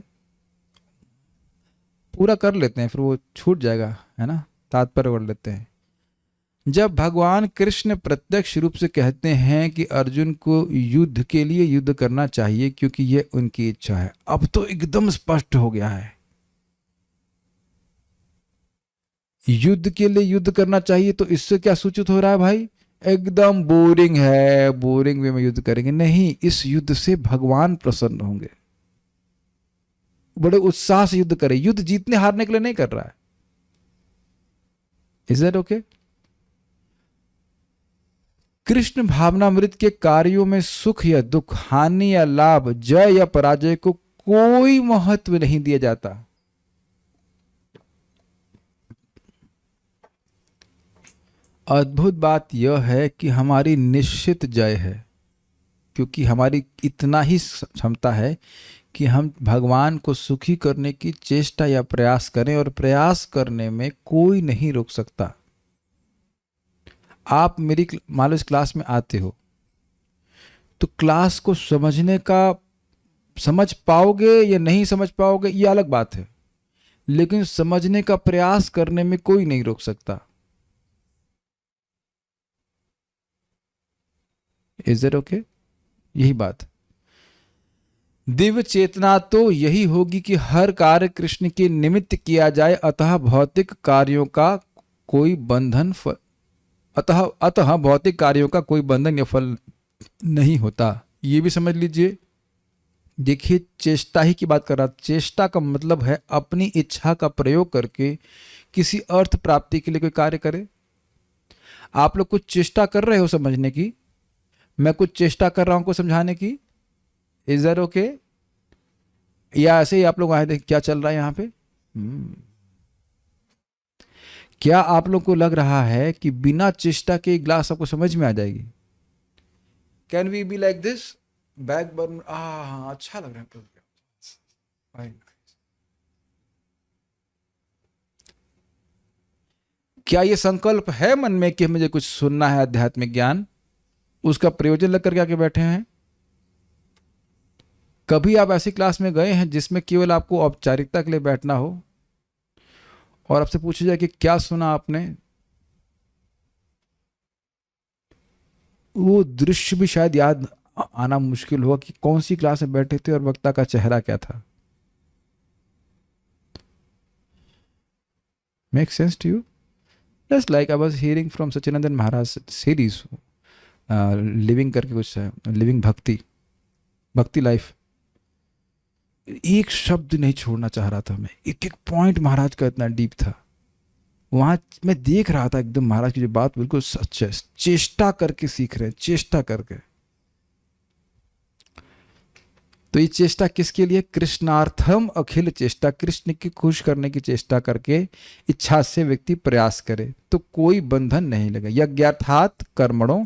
पूरा कर लेते हैं, फिर वो छूट जाएगा, है ना? तात्पर्य कर लेते हैं। जब भगवान कृष्ण प्रत्यक्ष रूप से कहते हैं कि अर्जुन को युद्ध के लिए युद्ध करना चाहिए क्योंकि ये उनकी इच्छा है, अब तो एकदम स्पष्ट हो गया है। युद्ध के लिए युद्ध करना चाहिए, तो इससे क्या सूचित हो रहा है भाई? एकदम बोरिंग है, बोरिंग वे में युद्ध करेंगे नहीं। इस युद्ध से भगवान प्रसन्न होंगे, बड़े उत्साह से युद्ध करें। युद्ध जीतने हारने के लिए नहीं कर रहा है। Is that okay? कृष्ण भावनामृत के कार्यों में सुख या दुख, हानि या लाभ, जय या पराजय को कोई महत्व नहीं दिया जाता। अद्भुत बात यह है कि हमारी निश्चित जय है, क्योंकि हमारी इतना ही क्षमता है कि हम भगवान को सुखी करने की चेष्टा या प्रयास करें, और प्रयास करने में कोई नहीं रोक सकता। आप मेरी मान लो इस क्लास में आते हो, तो क्लास को समझ पाओगे या नहीं समझ पाओगे ये अलग बात है, लेकिन समझने का प्रयास करने में कोई नहीं रोक सकता। Is that okay? यही बात। दिव्य चेतना तो यही होगी कि हर कार्य कृष्ण के निमित्त किया जाए, अतः भौतिक कार्यों का कोई बंधन अतः भौतिक कार्यों का कोई बंधन या फल नहीं होता। ये भी समझ लीजिए। देखिए, चेष्टा ही की बात कर रहा। चेष्टा का मतलब है अपनी इच्छा का प्रयोग करके किसी अर्थ प्राप्ति के लिए कोई कार्य करे। आप लोग कुछ चेष्टा कर रहे हो समझने की, मैं कुछ चेष्टा कर रहा हूं को समझाने की। Is that okay? या ऐसे ही आप लोग आए देख क्या चल रहा है यहाँ पे? क्या आप लोग को लग रहा है कि बिना चेष्टा के ग्लास आपको समझ में आ जाएगी? Can we be like this? Back burn, अच्छा लग रहा है। क्या ये संकल्प है मन में कि मुझे कुछ सुनना है आध्यात्मिक ज्ञान, उसका प्रयोजन लेकर के आके बैठे हैं? कभी आप ऐसी क्लास में गए हैं जिसमें केवल आपको औपचारिकता के लिए बैठना हो और आपसे पूछा जाए कि क्या सुना आपने? वो दृश्य भी शायद याद आना मुश्किल होगा कि कौन सी क्लास में बैठे थे और वक्ता का चेहरा क्या था। Make sense to you? Just like I was hearing from Sachinandan Maharaj series, living करके कुछ है, लिविंग भक्ति लाइफ। एक शब्द नहीं छोड़ना चाह रहा था मैं, एक एक पॉइंट महाराज का इतना डीप था। वहां मैं देख रहा था एकदम महाराज की जो बात बिल्कुल सच है, चेष्टा करके सीख रहे हैं, चेष्टा करके। तो ये चेष्टा किसके लिए? कृष्णार्थम अखिल चेष्टा, कृष्ण की खुश करने की चेष्टा करके इच्छा से व्यक्ति प्रयास करे तो कोई बंधन नहीं लगे। यज्ञार्थात कर्मणो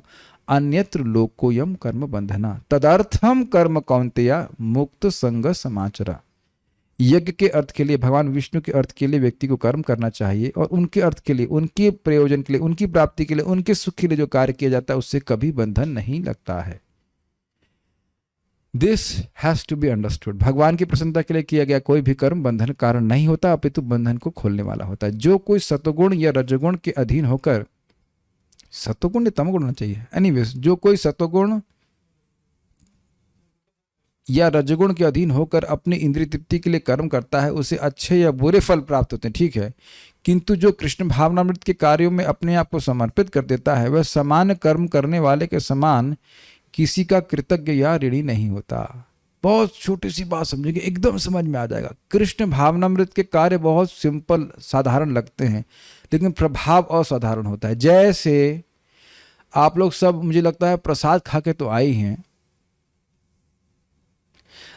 अन्यत्र लोकोयम कर्म बंधना तदर्थम कर्म कौन्तेया मुक्त संग समाचरा। यज्ञ के अर्थ के लिए, भगवान विष्णु के अर्थ के लिए व्यक्ति को कर्म करना चाहिए और उनके अर्थ के लिए, उनके प्रयोजन के लिए, उनकी प्राप्ति के लिए, उनके सुख के लिए जो कार्य किया जाता है उससे कभी बंधन नहीं लगता है। This has to be understood. भगवान की प्रसन्नता के लिए किया गया कोई भी कर्म बंधन कारण नहीं होता, अपितु बंधन को खोलने वाला होता है। जो कोई सतोगुण या रजोगुण के अधीन होकर, सतोगुण या तमोगुण होना चाहिए, एनीवेज, जो कोई सतोगुण या रजोगुण के अधीन होकर अपनी इंद्रिय तृप्ति के लिए कर्म करता है उसे अच्छे या बुरे फल प्राप्त होते हैं, ठीक है। किंतु जो कृष्ण भावनामृत के कार्यों में अपने आप को समर्पित कर देता है वह समान कर्म करने वाले के समान किसी का कृतज्ञ या ऋणी नहीं होता। बहुत छोटी सी बात समझेंगे, एकदम समझ में आ जाएगा। कृष्ण भावनामृत के कार्य बहुत सिंपल साधारण लगते हैं लेकिन प्रभाव असाधारण होता है। जैसे आप लोग सब मुझे लगता है प्रसाद खा के तो आए हैं,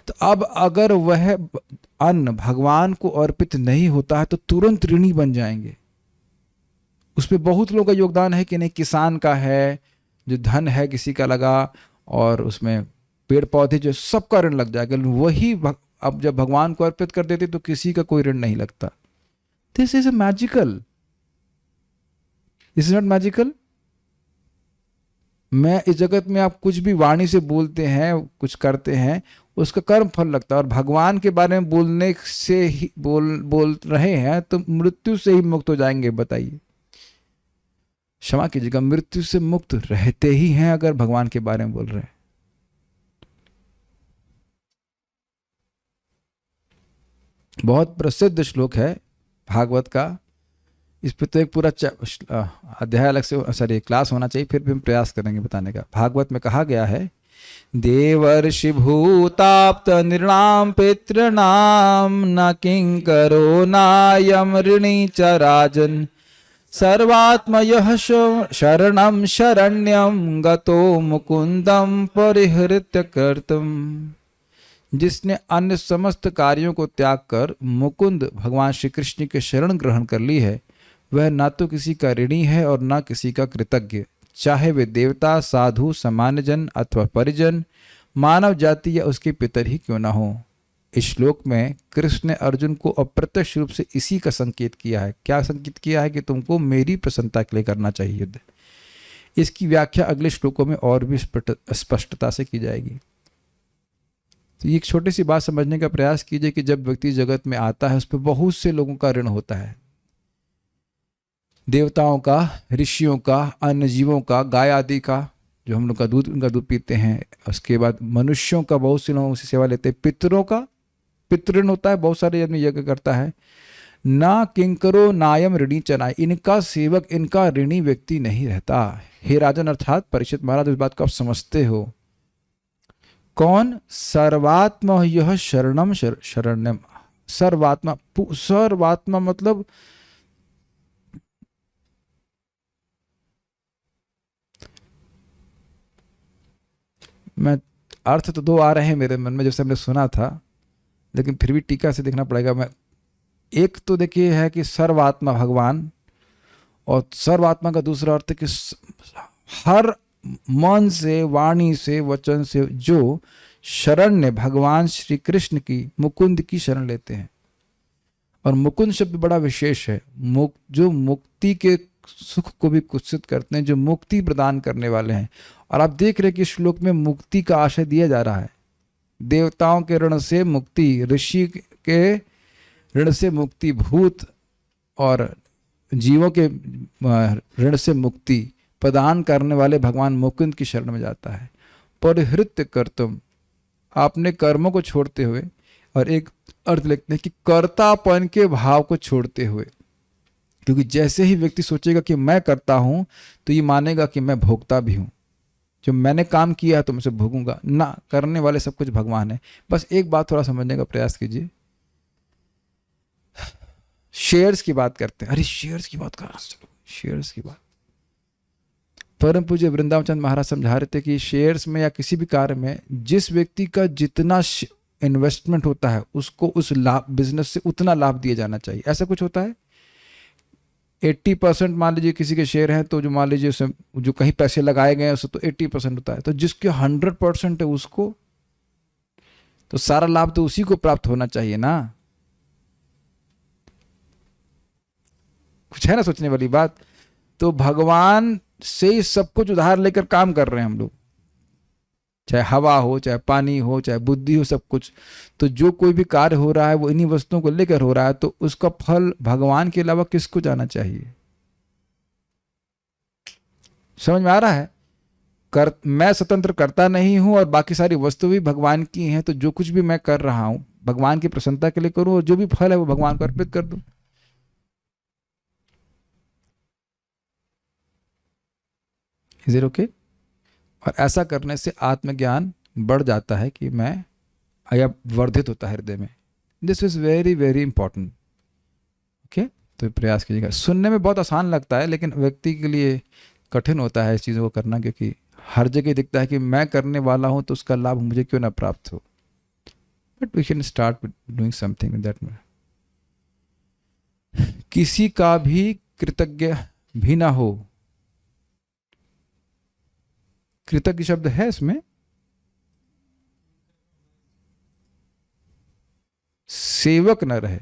तो अब अगर वह अन्न भगवान को अर्पित नहीं होता है तो तुरंत ऋणी बन जाएंगे। उसमें बहुत लोगों का योगदान है कि नहीं, किसान का है, जो धन है किसी का लगा, और उसमें पेड़ पौधे जो, सबका ऋण लग जाएगा। वही अब जब भगवान को अर्पित कर देते तो किसी का कोई ऋण नहीं लगता। This is a magical, this is not magical. मैं इस जगत में आप कुछ भी वाणी से बोलते हैं, कुछ करते हैं, उसका कर्म फल लगता है। और भगवान के बारे में बोलने से ही बोल रहे हैं तो मृत्यु से ही मुक्त हो जाएंगे। बताइए, क्षमा कीजिएगा, मृत्यु से मुक्त रहते ही हैं अगर भगवान के बारे में बोल रहे हैं। बहुत प्रसिद्ध श्लोक है भागवत का, इस पर तो एक पूरा अध्याय अलग से, सॉरी, क्लास होना चाहिए, फिर भी हम प्रयास करेंगे बताने का। भागवत में कहा गया है, देवर्षि भूताप्त नृणाम पितृणाम न किंकरो नायम ऋणी च राजन सर्वात्मयः शरणं शरण्यं गतो मुकुंदम परिहृत्य कर्तुम। जिसने अन्य समस्त कार्यों को त्याग कर मुकुंद भगवान श्री कृष्ण के शरण ग्रहण कर ली है वह न तो किसी का ऋणी है और न किसी का कृतज्ञ, चाहे वे देवता, साधु, सामान्य जन अथवा परिजन, मानव जाति या उसके पितर ही क्यों न हो। इस श्लोक में कृष्ण ने अर्जुन को अप्रत्यक्ष रूप से इसी का संकेत किया है। क्या संकेत किया है? कि तुमको मेरी प्रसन्नता के लिए करना चाहिए युद्ध। इसकी व्याख्या अगले श्लोकों में और भी स्पष्टता से की जाएगी। तो ये एक छोटी सी बात समझने का प्रयास कीजिए कि जब व्यक्ति जगत में आता है उस पर बहुत से लोगों का ऋण होता है, देवताओं का, ऋषियों का, अन्य जीवों का, गाय आदि का, जो हम लोग का दूध, उनका दूध पीते हैं। उसके बाद मनुष्यों का, बहुत से लोग उसकी सेवा लेते हैं। पितरों का पितृण होता है, बहुत सारे आदमी यज्ञ करता है। ना किंकरो नायम ऋणी चनाय, इनका सेवक, इनका ऋणी व्यक्ति नहीं रहता। हे राजन, अर्थात परीक्षित महाराज, इस बात को आप समझते हो। कौन? सर्वात्मा यह शरणम शरण्यम। सर्वात्मा, सर्वात्मा मतलब मैं, अर्थ तो दो आ रहे हैं मेरे मन में जैसे हमने सुना था, लेकिन फिर भी टीका से देखना पड़ेगा। मैं एक तो देखिए है कि सर्वात्मा भगवान, और सर्वात्मा का दूसरा अर्थ है कि हर मन से, वाणी से, वचन से जो शरण भगवान श्री कृष्ण की, मुकुंद की शरण लेते हैं। और मुकुंद शब्द बड़ा विशेष है। जो मुक्ति के सुख को भी कुत्सित करते हैं, जो मुक्ति प्रदान करने वाले हैं। और आप देख रहे हैं कि श्लोक में मुक्ति का आशय दिया जा रहा है। देवताओं के ऋण से मुक्ति, ऋषि के ऋण से मुक्ति, भूत और जीवों के ऋण से मुक्ति प्रदान करने वाले भगवान मुकुंद की शरण में जाता है। परिहृत्य कर्तुम, आपने कर्मों को छोड़ते हुए, और एक अर्थ लिखते हैं कि कर्तापन के भाव को छोड़ते हुए, क्योंकि जैसे ही व्यक्ति सोचेगा कि मैं करता हूं तो ये मानेगा कि मैं भोगता भी हूं, जो मैंने काम किया है तो मैं उसे भोगूंगा ना। करने वाले सब कुछ भगवान है। बस एक बात थोड़ा समझने का प्रयास कीजिए। शेयर्स की बात करते हैं, अरे शेयर्स की बात कर, शेयर्स की बात, परम पूज्य वृंदावन चंद महाराज समझा रहे थे कि शेयर्स में या किसी भी कार्य में जिस व्यक्ति का जितना इन्वेस्टमेंट होता है उसको उस लाभ, बिजनेस से उतना लाभ दिया जाना चाहिए। ऐसा कुछ होता है। 80% मान लीजिए किसी के शेयर हैं, तो जो मान लीजिए उसे जो कहीं पैसे लगाए गए हैं उससे तो 80% होता है, तो जिसके 100% है उसको तो सारा लाभ तो उसी को प्राप्त होना चाहिए ना। कुछ है ना सोचने वाली बात। तो भगवान से ही सब कुछ उधार लेकर काम कर रहे हैं हम लोग, चाहे हवा हो, चाहे पानी हो, चाहे बुद्धि हो, सब कुछ। तो जो कोई भी कार्य हो रहा है वो इन्हीं वस्तुओं को लेकर हो रहा है, तो उसका फल भगवान के अलावा किसको जाना चाहिए। समझ में आ रहा है। मैं स्वतंत्र करता नहीं हूं और बाकी सारी वस्तु भी भगवान की हैं, तो जो कुछ भी मैं कर रहा हूं भगवान की प्रसन्नता के लिए करूं, और जो भी फल है वो भगवान को अर्पित कर दूं। Is it okay. और ऐसा करने से आत्मज्ञान बढ़ जाता है कि मैं या वर्धित होता है हृदय में। This is very very important. Okay, तो प्रयास कीजिएगा। सुनने में बहुत आसान लगता है लेकिन व्यक्ति के लिए कठिन होता है इस चीज़ों को करना, क्योंकि हर जगह दिखता है कि मैं करने वाला हूं तो उसका लाभ मुझे क्यों ना प्राप्त हो। But we can start with doing something in that manner. किसी का भी कृतज्ञ भी ना हो। कृतज्ञ शब्द है इसमें। सेवक न रहे।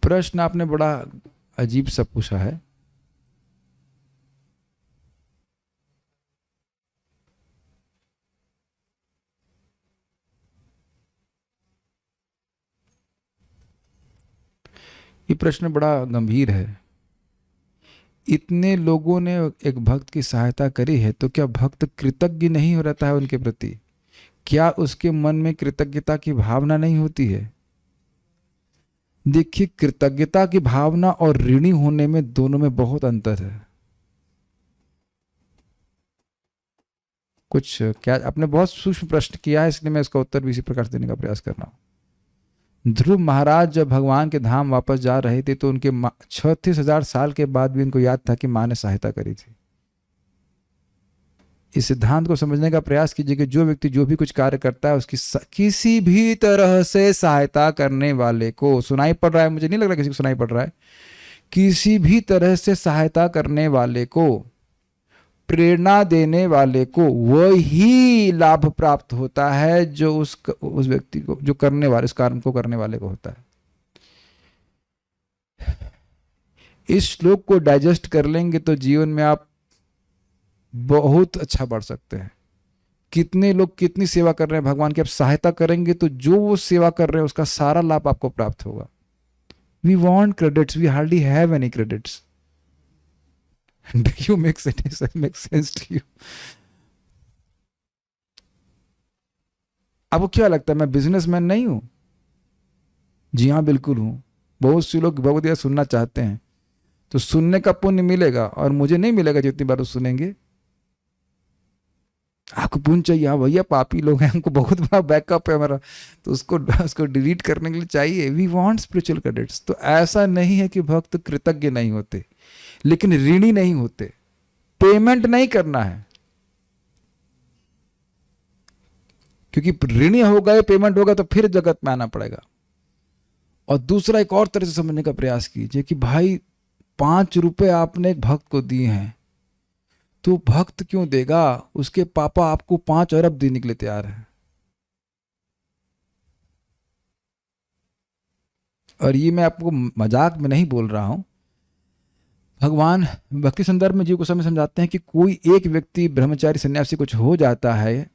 प्रश्न आपने बड़ा अजीब सा पूछा है। ये प्रश्न बड़ा गंभीर है। इतने लोगों ने एक भक्त की सहायता करी है, तो क्या भक्त कृतज्ञ नहीं हो रहता है उनके प्रति? क्या उसके मन में कृतज्ञता की भावना नहीं होती है? देखिए, कृतज्ञता की भावना और ऋणी होने में, दोनों में बहुत अंतर है। कुछ क्या आपने बहुत सूक्ष्म प्रश्न किया है, इसलिए मैं इसका उत्तर भी इसी प्रकार देने का प्रयास कर रहा हूं। ध्रुव महाराज जब भगवान के धाम वापस जा रहे थे तो उनके 36,000 साल के बाद भी उनको याद था कि माँ ने सहायता करी थी। इस सिद्धांत को समझने का प्रयास कीजिए कि जो व्यक्ति जो भी कुछ कार्य करता है उसकी किसी भी तरह से सहायता करने वाले को, सुनाई पड़ रहा है, मुझे नहीं लग रहा किसी को सुनाई पड़ रहा है, किसी भी तरह से सहायता करने वाले को, प्रेरणा देने वाले को वही लाभ प्राप्त होता है जो उस व्यक्ति को, जो करने वाले, इस कार्य को करने वाले को होता है। इस श्लोक को डाइजेस्ट कर लेंगे तो जीवन में आप बहुत अच्छा बढ़ सकते हैं। कितने लोग कितनी सेवा कर रहे हैं भगवान की, आप सहायता करेंगे तो जो वो सेवा कर रहे हैं उसका सारा लाभ आपको प्राप्त होगा। We want credits, we hardly have any credits. Do you make sense to you? आपको क्या लगता है मैं बिजनेसमैन नहीं हूं? जी हाँ, बिल्कुल हूं। बहुत से लोग भगवत सुनना चाहते हैं तो सुनने का पुण्य मिलेगा और मुझे नहीं मिलेगा जितनी बार सुनेंगे। आपको पुण्य चाहिए? हाँ भैया, पापी लोग हैं, हमको बहुत बड़ा बैकअप है हमारा, तो उसको डिलीट करने के लिए चाहिए। We want spiritual credits. तो ऐसा नहीं है कि भक्त कृतज्ञ नहीं होते, लेकिन ऋणी नहीं होते। पेमेंट नहीं करना है, क्योंकि ऋणी होगा या पेमेंट होगा तो फिर जगत में आना पड़ेगा। और दूसरा, एक और तरह से समझने का प्रयास कीजिए कि भाई 5 रुपए आपने एक भक्त को दिए हैं तो भक्त क्यों देगा? उसके पापा आपको 5 अरब देने के लिए तैयार है। और ये मैं आपको मजाक में नहीं बोल रहा हूं। भगवान भक्ति संदर्भ में जीव गोस्वामी समझाते हैं कि कोई एक व्यक्ति ब्रह्मचारी सन्यासी कुछ हो जाता है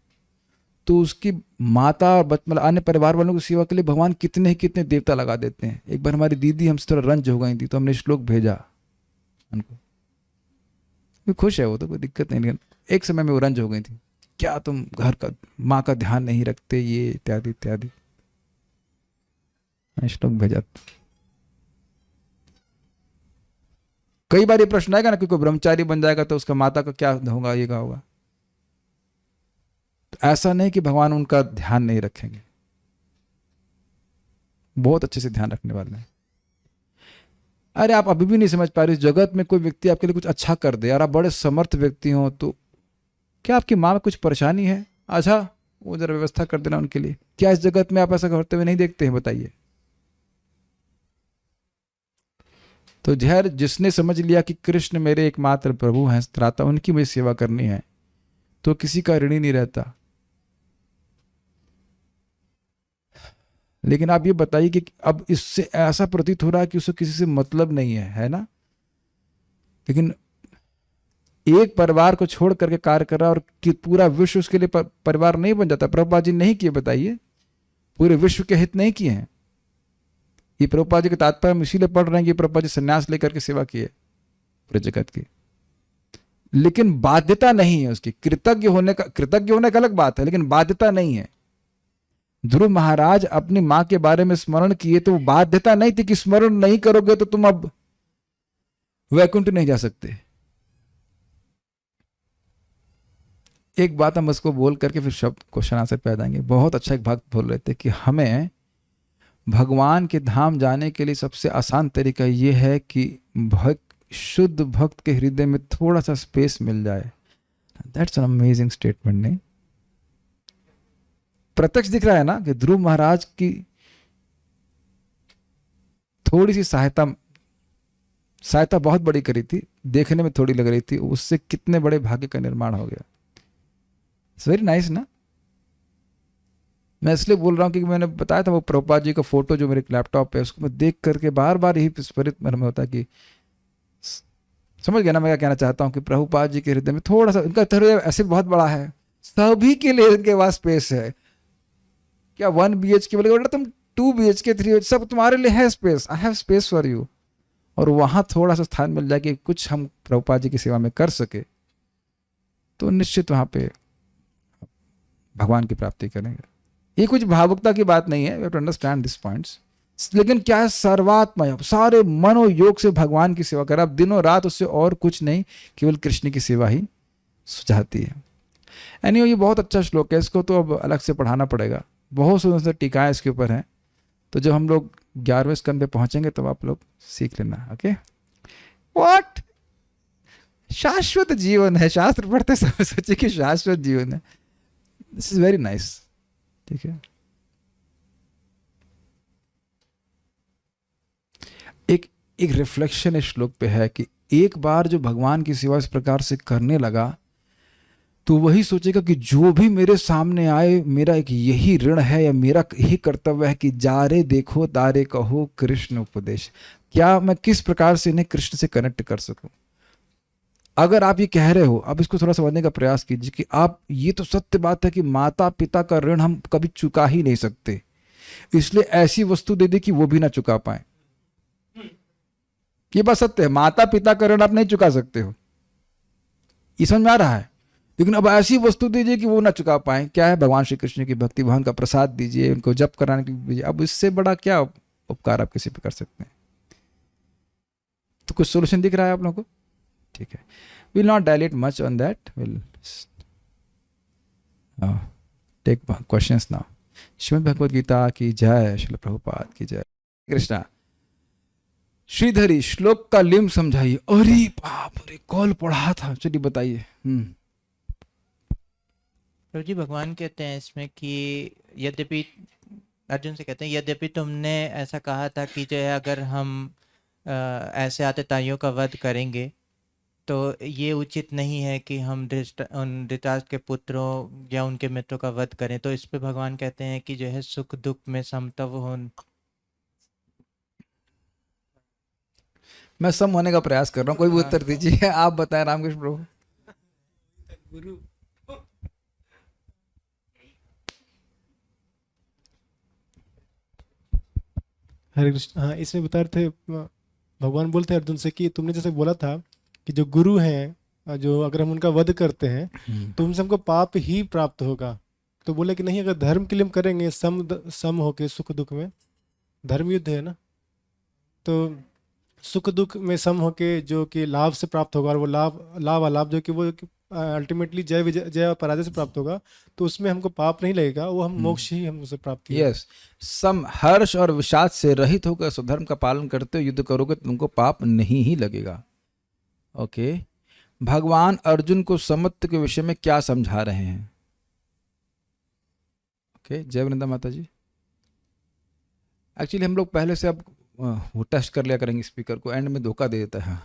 तो उसकी माता और मतलब अन्य परिवार वालों की सेवा के लिए भगवान कितने देवता लगा देते हैं। एक बार हमारी दीदी हमसे थोड़ा रंज हो गई थी तो हमने श्लोक भेजा उनको। वो खुश है, वो तो कोई दिक्कत नहीं, लेकिन एक समय में वो रंज हो गई थी, क्या तुम घर का माँ का ध्यान नहीं रखते, ये इत्यादि इत्यादि। श्लोक भेजा। कई बार ये प्रश्न आएगा ना कि कोई ब्रह्मचारी बन जाएगा तो उसका माता का क्या होगा, ये क्या होगा। तो ऐसा नहीं कि भगवान उनका ध्यान नहीं रखेंगे, बहुत अच्छे से ध्यान रखने वाले हैं। अरे आप अभी भी नहीं समझ पा रहे, इस जगत में कोई व्यक्ति आपके लिए कुछ अच्छा कर दे और आप बड़े समर्थ व्यक्ति हो तो क्या आपकी माँ में कुछ परेशानी है? अच्छा वो जरा व्यवस्था कर देना उनके लिए। क्या इस जगत में आप ऐसा करते हुए नहीं देखते हैं? बताइए। तो जहर जिसने समझ लिया कि कृष्ण मेरे एकमात्र प्रभु हैं, त्राता, उनकी मुझे सेवा करनी है, तो किसी का ऋणी नहीं रहता। लेकिन आप ये बताइए कि अब इससे ऐसा प्रतीत हो रहा है कि उसे किसी से मतलब नहीं है ना? लेकिन एक परिवार को छोड़ करके कार्य कर रहा है और कि पूरा विश्व उसके लिए परिवार नहीं बन जाता। प्रभुपाद जी नहीं किए, बताइए, पूरे विश्व के हित नहीं किए हैं। ये प्रभुपाद जी के तात्पर्य हम इसीलिए पढ़ रहे हैं कि प्रभुपाद जी संन्यास लेकर के सेवा किए पूरे जगत की, लेकिन बाध्यता नहीं है उसकी। कृतज्ञ होने का अलग बात है, लेकिन बाध्यता नहीं है। ध्रुव महाराज अपनी मां के बारे में स्मरण किए तो बाध्यता नहीं थी कि स्मरण नहीं करोगे तो तुम अब वैकुंठ नहीं जा सकते। एक बात हम उसको बोल करके फिर शब्द क्वेश्चन आंसर पे आ जाएंगे। बहुत अच्छा एक भक्त बोल रहे थे कि हमें भगवान के धाम जाने के लिए सबसे आसान तरीका यह है कि शुद्ध भक्त के हृदय में थोड़ा सा स्पेस मिल जाए। That's an amazing statement. नहीं प्रत्यक्ष दिख रहा है ना कि ध्रुव महाराज की थोड़ी सी सहायता बहुत बड़ी करी थी, देखने में थोड़ी लग रही थी, उससे कितने बड़े भाग्य का निर्माण हो गया। इट्स वेरी नाइस ना। मैं इसलिए बोल रहा हूँ कि मैंने बताया था वो प्रभुपाद जी का फोटो जो मेरे लैपटॉप पे, उसको मैं देख करके बार बार यही स्पिरिट मन में होता है कि समझ गया ना मैं क्या कहना चाहता हूँ कि प्रभुपाद जी के हृदय में थोड़ा सा, उनका हृदय ऐसे बहुत बड़ा है, सभी के लिए उनके पास स्पेस है। क्या 1 BHK बोलेगा, तुम 2 BHK 3 BHK सब तुम्हारे लिए है space, I have space for you. और वहां थोड़ा सा स्थान मिल जाए कि कुछ हम प्रभुपाद जी की सेवा में कर सके तो निश्चित वहां पे भगवान की प्राप्ति करेंगे। ये कुछ भावुकता की बात नहीं है, we have to understand this points. लेकिन क्या है, सर्वात्मा सारे मनोयोग से भगवान की सेवा कर, अब दिनों रात उससे और कुछ नहीं, केवल कृष्ण की सेवा ही सुझाती है। एनीवे ये बहुत अच्छा श्लोक है, इसको तो अब अलग से पढ़ाना पड़ेगा, बहुत सुंदर से टीकाएं इसके ऊपर हैं। तो जब हम लोग 11वें स्कंद पे पहुंचेंगे तब आप लोग सीख लेना। ओके, व्हाट शाश्वत जीवन है, शास्त्र पढ़ते समय सोचे कि शाश्वत जीवन है। This is very nice. ठीक है, एक रिफ्लेक्शन इस श्लोक पे है कि एक बार जो भगवान की सेवा इस प्रकार से करने लगा तो वही सोचेगा कि जो भी मेरे सामने आए मेरा एक यही ऋण है या मेरा यही कर्तव्य है कि जा रे देखो तारे कहो कृष्ण उपदेश। क्या मैं किस प्रकार से इन्हें कृष्ण से कनेक्ट कर सकूं। अगर आप ये कह रहे हो, अब इसको थोड़ा समझने का प्रयास कीजिए कि आप, ये तो सत्य बात है कि माता पिता का ऋण हम कभी चुका ही नहीं सकते, इसलिए ऐसी वस्तु दे दे कि वो भी ना चुका पाए। ये बात सत्य है, माता पिता का ऋण आप नहीं चुका सकते हो, ये समझ में आ रहा है। लेकिन अब ऐसी वस्तु दीजिए कि वो ना चुका पाए। क्या है, भगवान श्री कृष्ण की भक्ति, भगवान का प्रसाद दीजिए, उनको जप कराने के लिए दीजिए। अब इससे बड़ा क्या उपकार आप किसी पे कर सकते हैं। तो कुछ सोल्यूशन दिख रहा है आप लोगों को? ठीक है, will not dilate much on that, will take questions now. Shrimad Bhagavad Gita की जय, श्रील प्रभुपाद की जय। कृष्णा। श्रीधरी श्लोक का लिंब समझाइए। अरे बाप रे, कॉल पढ़ा था, चलिए बताइए। प्रभु जी, भगवान कहते हैं इसमें कि यद्यपि, अर्जुन से कहते हैं, यद्यपि तुमने ऐसा कहा था कि जो है अगर हम ऐसे आतताइयों का वध करेंगे तो ये उचित नहीं है कि हम धृतराष्ट्र के पुत्रों या उनके मित्रों का वध करें, तो इस पे भगवान कहते हैं कि जो है सुख दुख में समत्व हो। मैं सम होने का प्रयास कर रहा हूँ, कोई भी उत्तर दीजिए। आप बताएं रामकृष्ण प्रभु। गुरु हरे कृष्ण। हाँ, इसमें बता रहे थे भगवान बोलते हैं अर्जुन से कि तुमने जैसे बोला था कि जो गुरु हैं, जो अगर हम उनका वध करते हैं तो उनसे हमको पाप ही प्राप्त होगा। तो बोले कि नहीं, अगर धर्म के लिए हम करेंगे सम होके सुख दुख में, धर्म युद्ध है ना, तो सुख दुख में सम होके जो कि लाभ से प्राप्त होगा, और वो लाभ अलाभ जो कि वो अल्टीमेटली जय और पराजय से प्राप्त होगा, तो उसमें हमको पाप नहीं लगेगा, वो हम मोक्ष ही हम उसे प्राप्त करेंगे। यस, सम हर्ष और विषाद से रहित होकर स्वधर्म का पालन करते हुए युद्ध करोगे तो तुमको पाप नहीं ही लगेगा। ओके, भगवान अर्जुन को समत्व के विषय में क्या समझा रहे हैं? ओके, जय वृंदा माता जी। एक्चुअली हम लोग पहले से अब वो टेस्ट कर लिया करेंगे स्पीकर को, एंड में धोखा दे देता है।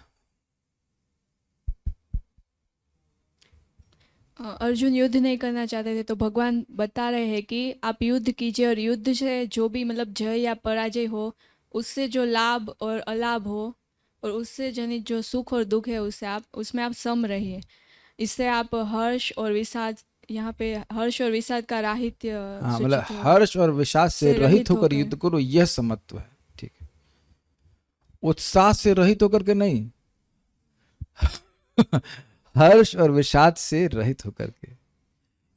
अर्जुन युद्ध नहीं करना चाहते थे, तो भगवान बता रहे हैं कि आप युद्ध कीजिए, और युद्ध से जो भी मतलब जय या पराजय हो, उससे जो लाभ और अलाभ हो, और उससे जनित जो सुख और दुख है उसमें आप सम रहिए। इससे आप हर्ष और विषाद, यहाँ पे हर्ष और विषाद का राहित्य हाँ, सूचित मतलब हो। हर्ष और विषाद से से रहित रहित होकर होकर। युद्ध करो, यह समत्व है। ठीक है, उत्साह से रहित होकर के नहीं, हर्ष और विषाद से रहित होकर के।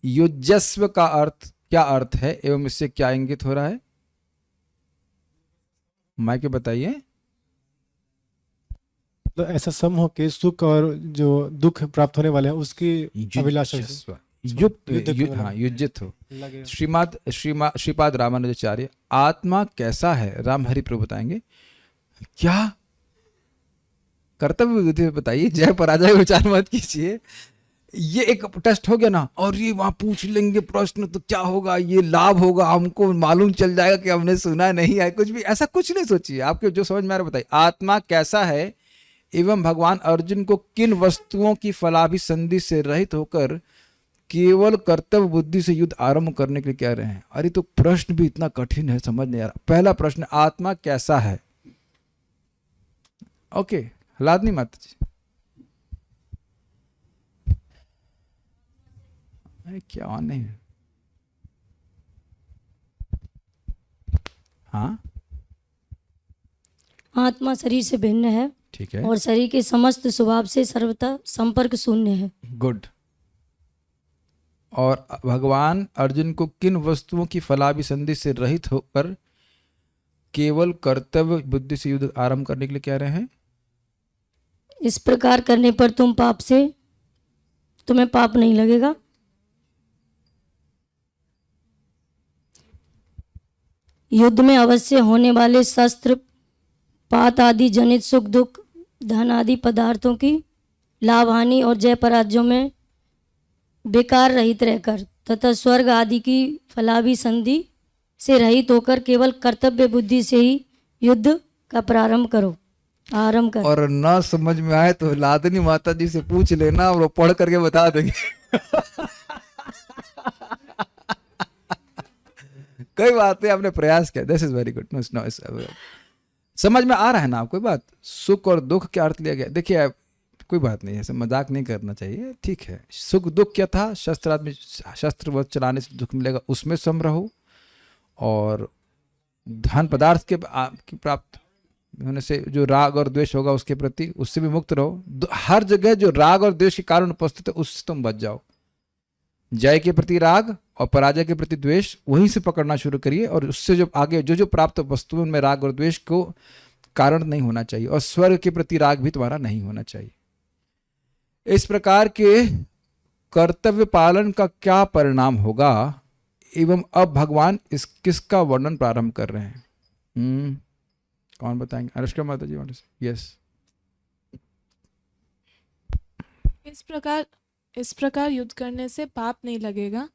युजस्व का अर्थ क्या अर्थ है एवं इससे क्या इंगित हो रहा है? माइके बताइए। तो ऐसा सम होके सुख और जो दुख प्राप्त होने वाले हैं उसकी अभिलाषा से युजस्व, युक्त, युद्ध को हाँ, युजित हो। लगे। श्रीपाद रामानुजाचार्य, आत्मा कैसा है? राम हरि प्रभु बताएंगे। क्या कर्तव्य विधि बताइए, जय पराजय विचार मत कीजिए। ये एक टेस्ट हो गया ना, और ये वहां पूछ लेंगे प्रश्न तो क्या होगा, ये लाभ होगा, हमको मालूम चल जाएगा कि हमने सुना नहीं है, कुछ भी ऐसा कुछ नहीं सोचिए। आपके जो समझ में आ रहा बताइए। आत्मा कैसा है एवं भगवान अर्जुन को किन वस्तुओं की फलाभिसंधि से रहित होकर केवल कर्तव्य बुद्धि से युद्ध आरंभ करने के लिए कह रहे हैं? अरे तो प्रश्न भी इतना कठिन है, समझ नहीं आ रहा। पहला प्रश्न, आत्मा कैसा है? ओके, हलादनी माता जी। अरे क्या ऑन नहीं है? हाँ, आत्मा शरीर से भिन्न है ठीक है, और शरीर के समस्त स्वभाव से सर्वथा संपर्क शून्य है। गुड। और भगवान अर्जुन को किन वस्तुओं की फलाभिसंधि से रहित होकर केवल कर्तव्य बुद्धि से युद्ध आरंभ करने के लिए कह रहे हैं? इस प्रकार करने पर तुम्हें पाप नहीं लगेगा। युद्ध में अवश्य होने वाले शस्त्र पात आदि जनित सुख दुख, धन आदि पदार्थों की लाभ हानि और जय पराजयों में बेकार रहित रहकर तथा स्वर्ग आदि की फलाभिसंधि से रहित होकर केवल कर्तव्य बुद्धि से ही युद्ध का आरंभ करो। और ना समझ में आए तो लादनी माता जी से पूछ लेना, और वो पढ़ करके बता देंगे। कई बातें आपने प्रयास किया, this is very good. No, समझ में आ रहा है ना आपको बात? सुख और दुख क्या अर्थ लिया गया? देखिए, कोई बात नहीं है, ऐसे मजाक नहीं करना चाहिए, ठीक है। सुख दुख क्या था? शस्त्र वध चलाने से दुख मिलेगा, उसमें सम रहो। और धन पदार्थ के प्राप्त होने से जो राग और द्वेष होगा उसके प्रति, उससे भी मुक्त रहो। हर जगह जो राग और द्वेष के कारण उपस्थित है उससे तुम बच जाओ। जय के प्रति राग और पराजय के प्रति द्वेष, वहीं से पकड़ना शुरू करिए, और उससे जो आगे जो प्राप्त वस्तुओं में राग और द्वेष को कारण नहीं होना चाहिए, और स्वर्ग के प्रति राग भी तुम्हारा नहीं होना चाहिए। इस प्रकार के कर्तव्य पालन का क्या परिणाम होगा, एवं अब भगवान किसका वर्णन प्रारंभ कर रहे हैं? कौन बताएंगे? अनुष्का माता जी वाले से। यस। इस प्रकार युद्ध करने से पाप नहीं लगेगा।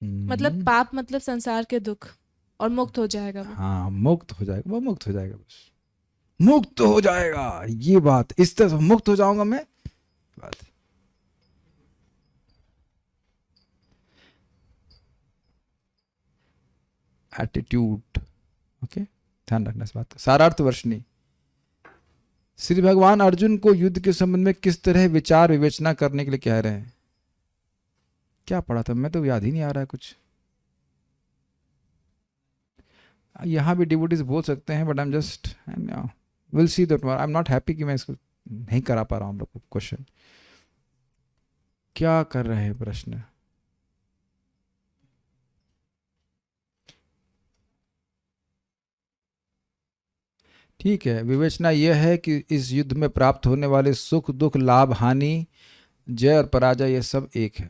मतलब पाप मतलब संसार के दुख, और मुक्त हो जाएगा वो। हाँ, मुक्त हो जाएगा, वो मुक्त हो जाएगा बस। मुक्त हो जाएगा, ये बात, इस तरह से मुक्त हो जाऊंगा मैं, बात। एटीट्यूड, ओके, ध्यान रखना इस बात। सारार्थ वर्षनी, श्री भगवान अर्जुन को युद्ध के संबंध में किस तरह विचार विवेचना करने के लिए कह रहे हैं? क्या पढ़ा था मैं, तो याद ही नहीं आ रहा है कुछ। यहाँ भी डिवोटीज बोल सकते हैं, but I am just will see that. I am not happy कि मैं इसको नहीं करा पा रहा हूँ हम लोग को क्वेश्चन। क्या कर रहे हैं प्रश्न? ठीक है, विवेचना यह है कि इस युद्ध में प्राप्त होने वाले सुख दुख लाभ हानि जय और पराजय ये सब एक है,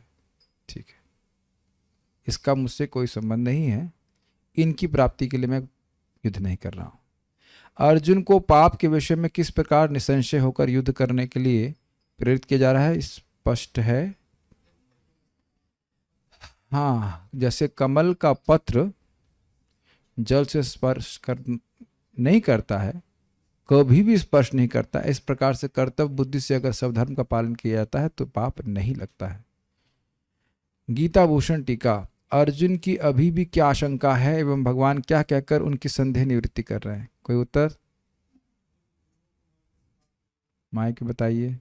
ठीक है, इसका मुझसे कोई संबंध नहीं है, इनकी प्राप्ति के लिए मैं युद्ध नहीं कर रहा हूं। अर्जुन को पाप के विषय में किस प्रकार निसंशय होकर युद्ध करने के लिए प्रेरित किया जा रहा है, स्पष्ट है। हाँ, जैसे कमल का पत्र जल से स्पर्श नहीं करता है, कभी भी स्पर्श नहीं करता, इस प्रकार से कर्तव्य बुद्धि से अगर सब धर्म का पालन किया जाता है तो पाप नहीं लगता है। गीता भूषण टीका, अर्जुन की अभी भी क्या आशंका है एवं भगवान क्या कहकर उनकी संदेह निवृत्ति कर रहे हैं? कोई उत्तर माइक बताइए।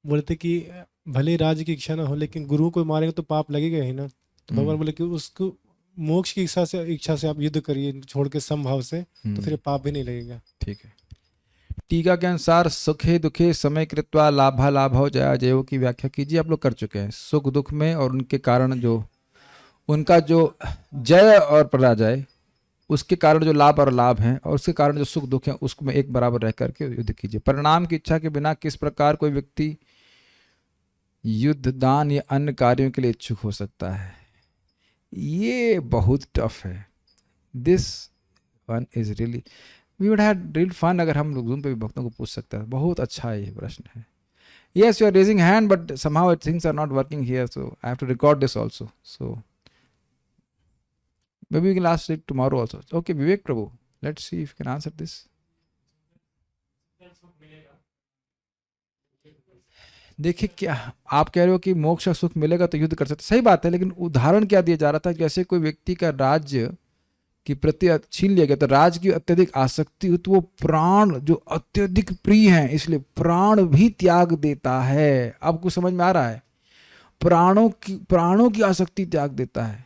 बोलते कि भले राज्य की इच्छा ना हो लेकिन गुरु को मारेंगे तो पाप लगेगा ही ना। तो भगवान बोले कि उसको मोक्ष की इच्छा से आप युद्ध करिए छोड़ के समभाव से, तो फिर पाप भी नहीं लगेगा। ठीक है। टीका के अनुसार सुखे दुखे समय कृत्वा लाभा लाभो जया जयो की व्याख्या कीजिए। आप लोग कर चुके हैं। सुख दुख में और उनके कारण जो उनका जो जय और पराजय, उसके कारण जो लाभ और लाभ हैं और उसके कारण जो सुख दुख हैं, उसको में एक बराबर रह करके युद्ध कीजिए। परिणाम की इच्छा के बिना किस प्रकार कोई व्यक्ति युद्ध दान या अन्य कार्यों के लिए इच्छुक हो सकता है? ये बहुत टफ है। This one is really, we would have real fun अगर हम लोग जूम पे भी भक्तों को पूछ सकते हैं। बहुत अच्छा ये प्रश्न है। Yes, you are raising hand but somehow things are not working here, so I have to record this also, so maybe we can ask it tomorrow also. Okay, Vivek Prabhu, let's see if you can answer this. देखिए, क्या आप कह रहे हो कि मोक्ष और सुख मिलेगा तो युद्ध कर सकते, सही बात है, लेकिन उदाहरण क्या दिया जा रहा था? जैसे कोई व्यक्ति का राज्य की प्रति छीन लिया गया तो राज्य की अत्यधिक आसक्ति हो तो वो प्राण जो अत्यधिक प्रिय हैं इसलिए प्राण भी त्याग देता है। आपको समझ में आ रहा है? प्राणों की आसक्ति त्याग देता है।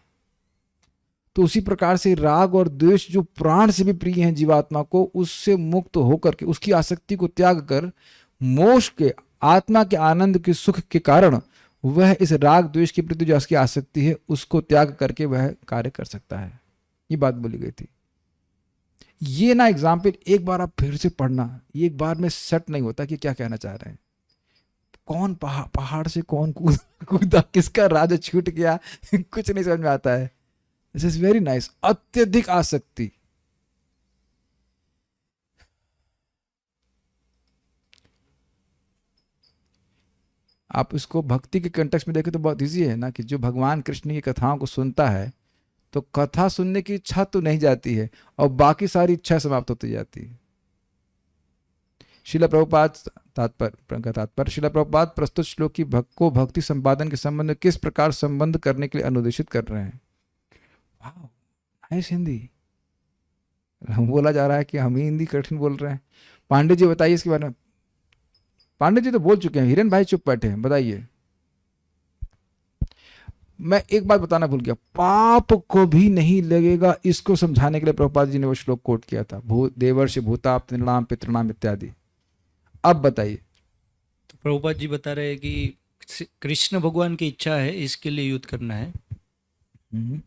तो उसी प्रकार से राग और द्वेष जो प्राण से भी प्रिय हैं जीवात्मा को, उससे मुक्त होकर के उसकी आसक्ति को त्याग कर मोक्ष के आत्मा के आनंद के सुख के कारण वह इस राग द्वेष के प्रति जो उसकी आसक्ति है उसको त्याग करके वह कार्य कर सकता है। ये बात बोली गई थी। ये ना एग्जाम्पल एक बार आप फिर से पढ़ना, ये एक बार में सेट नहीं होता कि क्या कहना चाह रहे हैं। कौन पहाड़ से कौन कूदा, किसका राज छूट गया, कुछ नहीं समझ में आता है। This is very nice. अत्यधिक आसक्ति, आप इसको भक्ति के कंटेक्स्ट में देखें तो बहुत इजी है ना, कि जो भगवान कृष्ण की कथाओं को सुनता है तो कथा सुनने की इच्छा तो नहीं जाती है और बाकी सारी इच्छा समाप्त होती जाती है। श्रील प्रभुपाद तात्पर्य श्रील प्रभुपाद प्रस्तुत श्लोक की को भक्ति संपादन के संबंध में किस प्रकार संबंध करने के लिए अनुदेशित कर रहे हैं? नाइस हिंदी। बोला जा रहा है कि हम ही हिंदी कठिन बोल रहे हैं। पांडे जी बताइए इसके बारे में। पांडे जी तो बोल चुके हैं, हिरेन भाई चुप बैठे हैं, बताइए। मैं एक बात बताना भूल गया, पाप को भी नहीं लगेगा, इसको समझाने के लिए प्रभुपाद जी ने वो श्लोक कोट किया था, देवर्षि भूताप नृणाम पितृणाम इत्यादि। अब बताइए। तो प्रभुपाद जी बता रहे हैं कि कृष्ण भगवान की इच्छा है, इसके लिए युद्ध करना है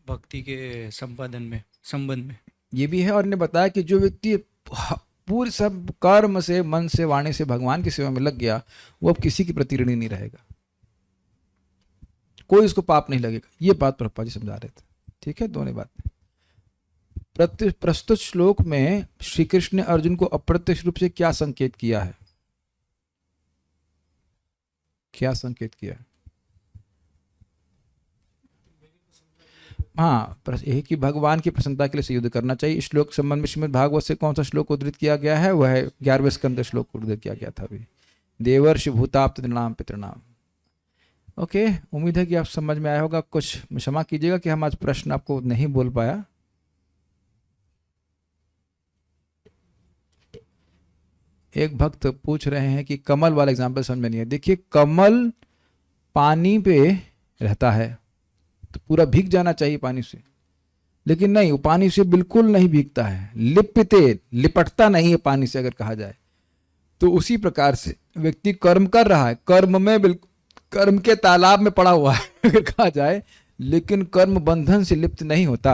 भक्ति के संपादन में संबंध में। ये भी है। और ने बताया कि जो व्यक्ति पूरे सब कर्म से, मन से, वाणी से भगवान की सेवा में लग गया, वो अब किसी की प्रति ऋणी नहीं रहेगा, कोई उसको पाप नहीं लगेगा। ये बात प्रभुपाद जी समझा रहे थे। ठीक है, दोनों बात। प्रस्तुत श्लोक में श्री कृष्ण ने अर्जुन को अप्रत्यक्ष रूप से क्या संकेत किया है? क्या संकेत किया? हाँ यही कि भगवान की प्रसन्नता के लिए से युद्ध करना चाहिए। इस श्लोक संबंध में श्रीमद् भागवत से कौन सा श्लोक उद्धृत किया गया है? वह है 11वें स्कंद का श्लोक उद्धृत किया गया था अभी, देवर्षि भूताप्त नृणाम पितृणाम। ओके, उम्मीद है कि आप समझ में आया होगा। कुछ क्षमा कीजिएगा कि हम आज प्रश्न आपको नहीं बोल पाया। एक भक्त पूछ रहे हैं कि कमल वाला एग्जाम्पल समझ में नहीं है। देखिए, कमल पानी पे रहता है तो पूरा भीग जाना चाहिए पानी से, लेकिन नहीं, वो पानी से बिल्कुल नहीं भीगता है, लिपते लिपटता नहीं है पानी से अगर कहा जाए तो। उसी प्रकार से व्यक्ति कर्म कर रहा है, कर्म में बिल्कुल कर्म के तालाब में पड़ा हुआ है अगर कहा जाए, लेकिन कर्म बंधन से लिप्त नहीं होता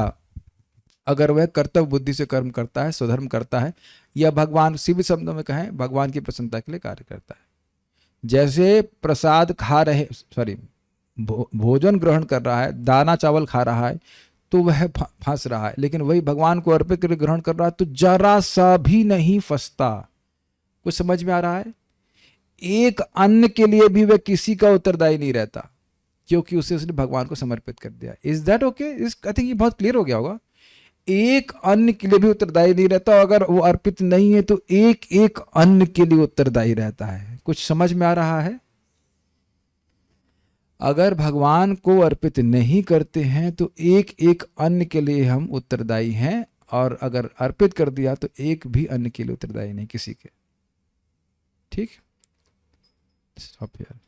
अगर वह कर्तव्य बुद्धि से कर्म करता है, स्वधर्म करता है, या भगवान, सीधे शब्दों में कहें, भगवान की प्रसन्नता के लिए कार्य करता है। जैसे प्रसाद खा रहे, भोजन ग्रहण कर रहा है, दाना चावल खा रहा है तो वह फंस रहा है, लेकिन वही भगवान को अर्पित करके ग्रहण कर रहा है तो जरा सा भी नहीं फंसता। कुछ समझ में आ रहा है? एक अन्न के लिए भी वह किसी का उत्तरदायी नहीं रहता, क्योंकि उसने भगवान को समर्पित कर दिया। Is that okay? I think ये बहुत क्लियर हो गया होगा। एक अन्न के लिए भी उत्तरदायी नहीं रहता, अगर वो अर्पित नहीं है तो एक एक अन्न के लिए उत्तरदायी रहता है। कुछ समझ में आ रहा है? अगर भगवान को अर्पित नहीं करते हैं तो एक एक अन्न के लिए हम उत्तरदायी हैं, और अगर अर्पित कर दिया तो एक भी अन्न के लिए उत्तरदायी नहीं किसी के। ठीक? Stop here.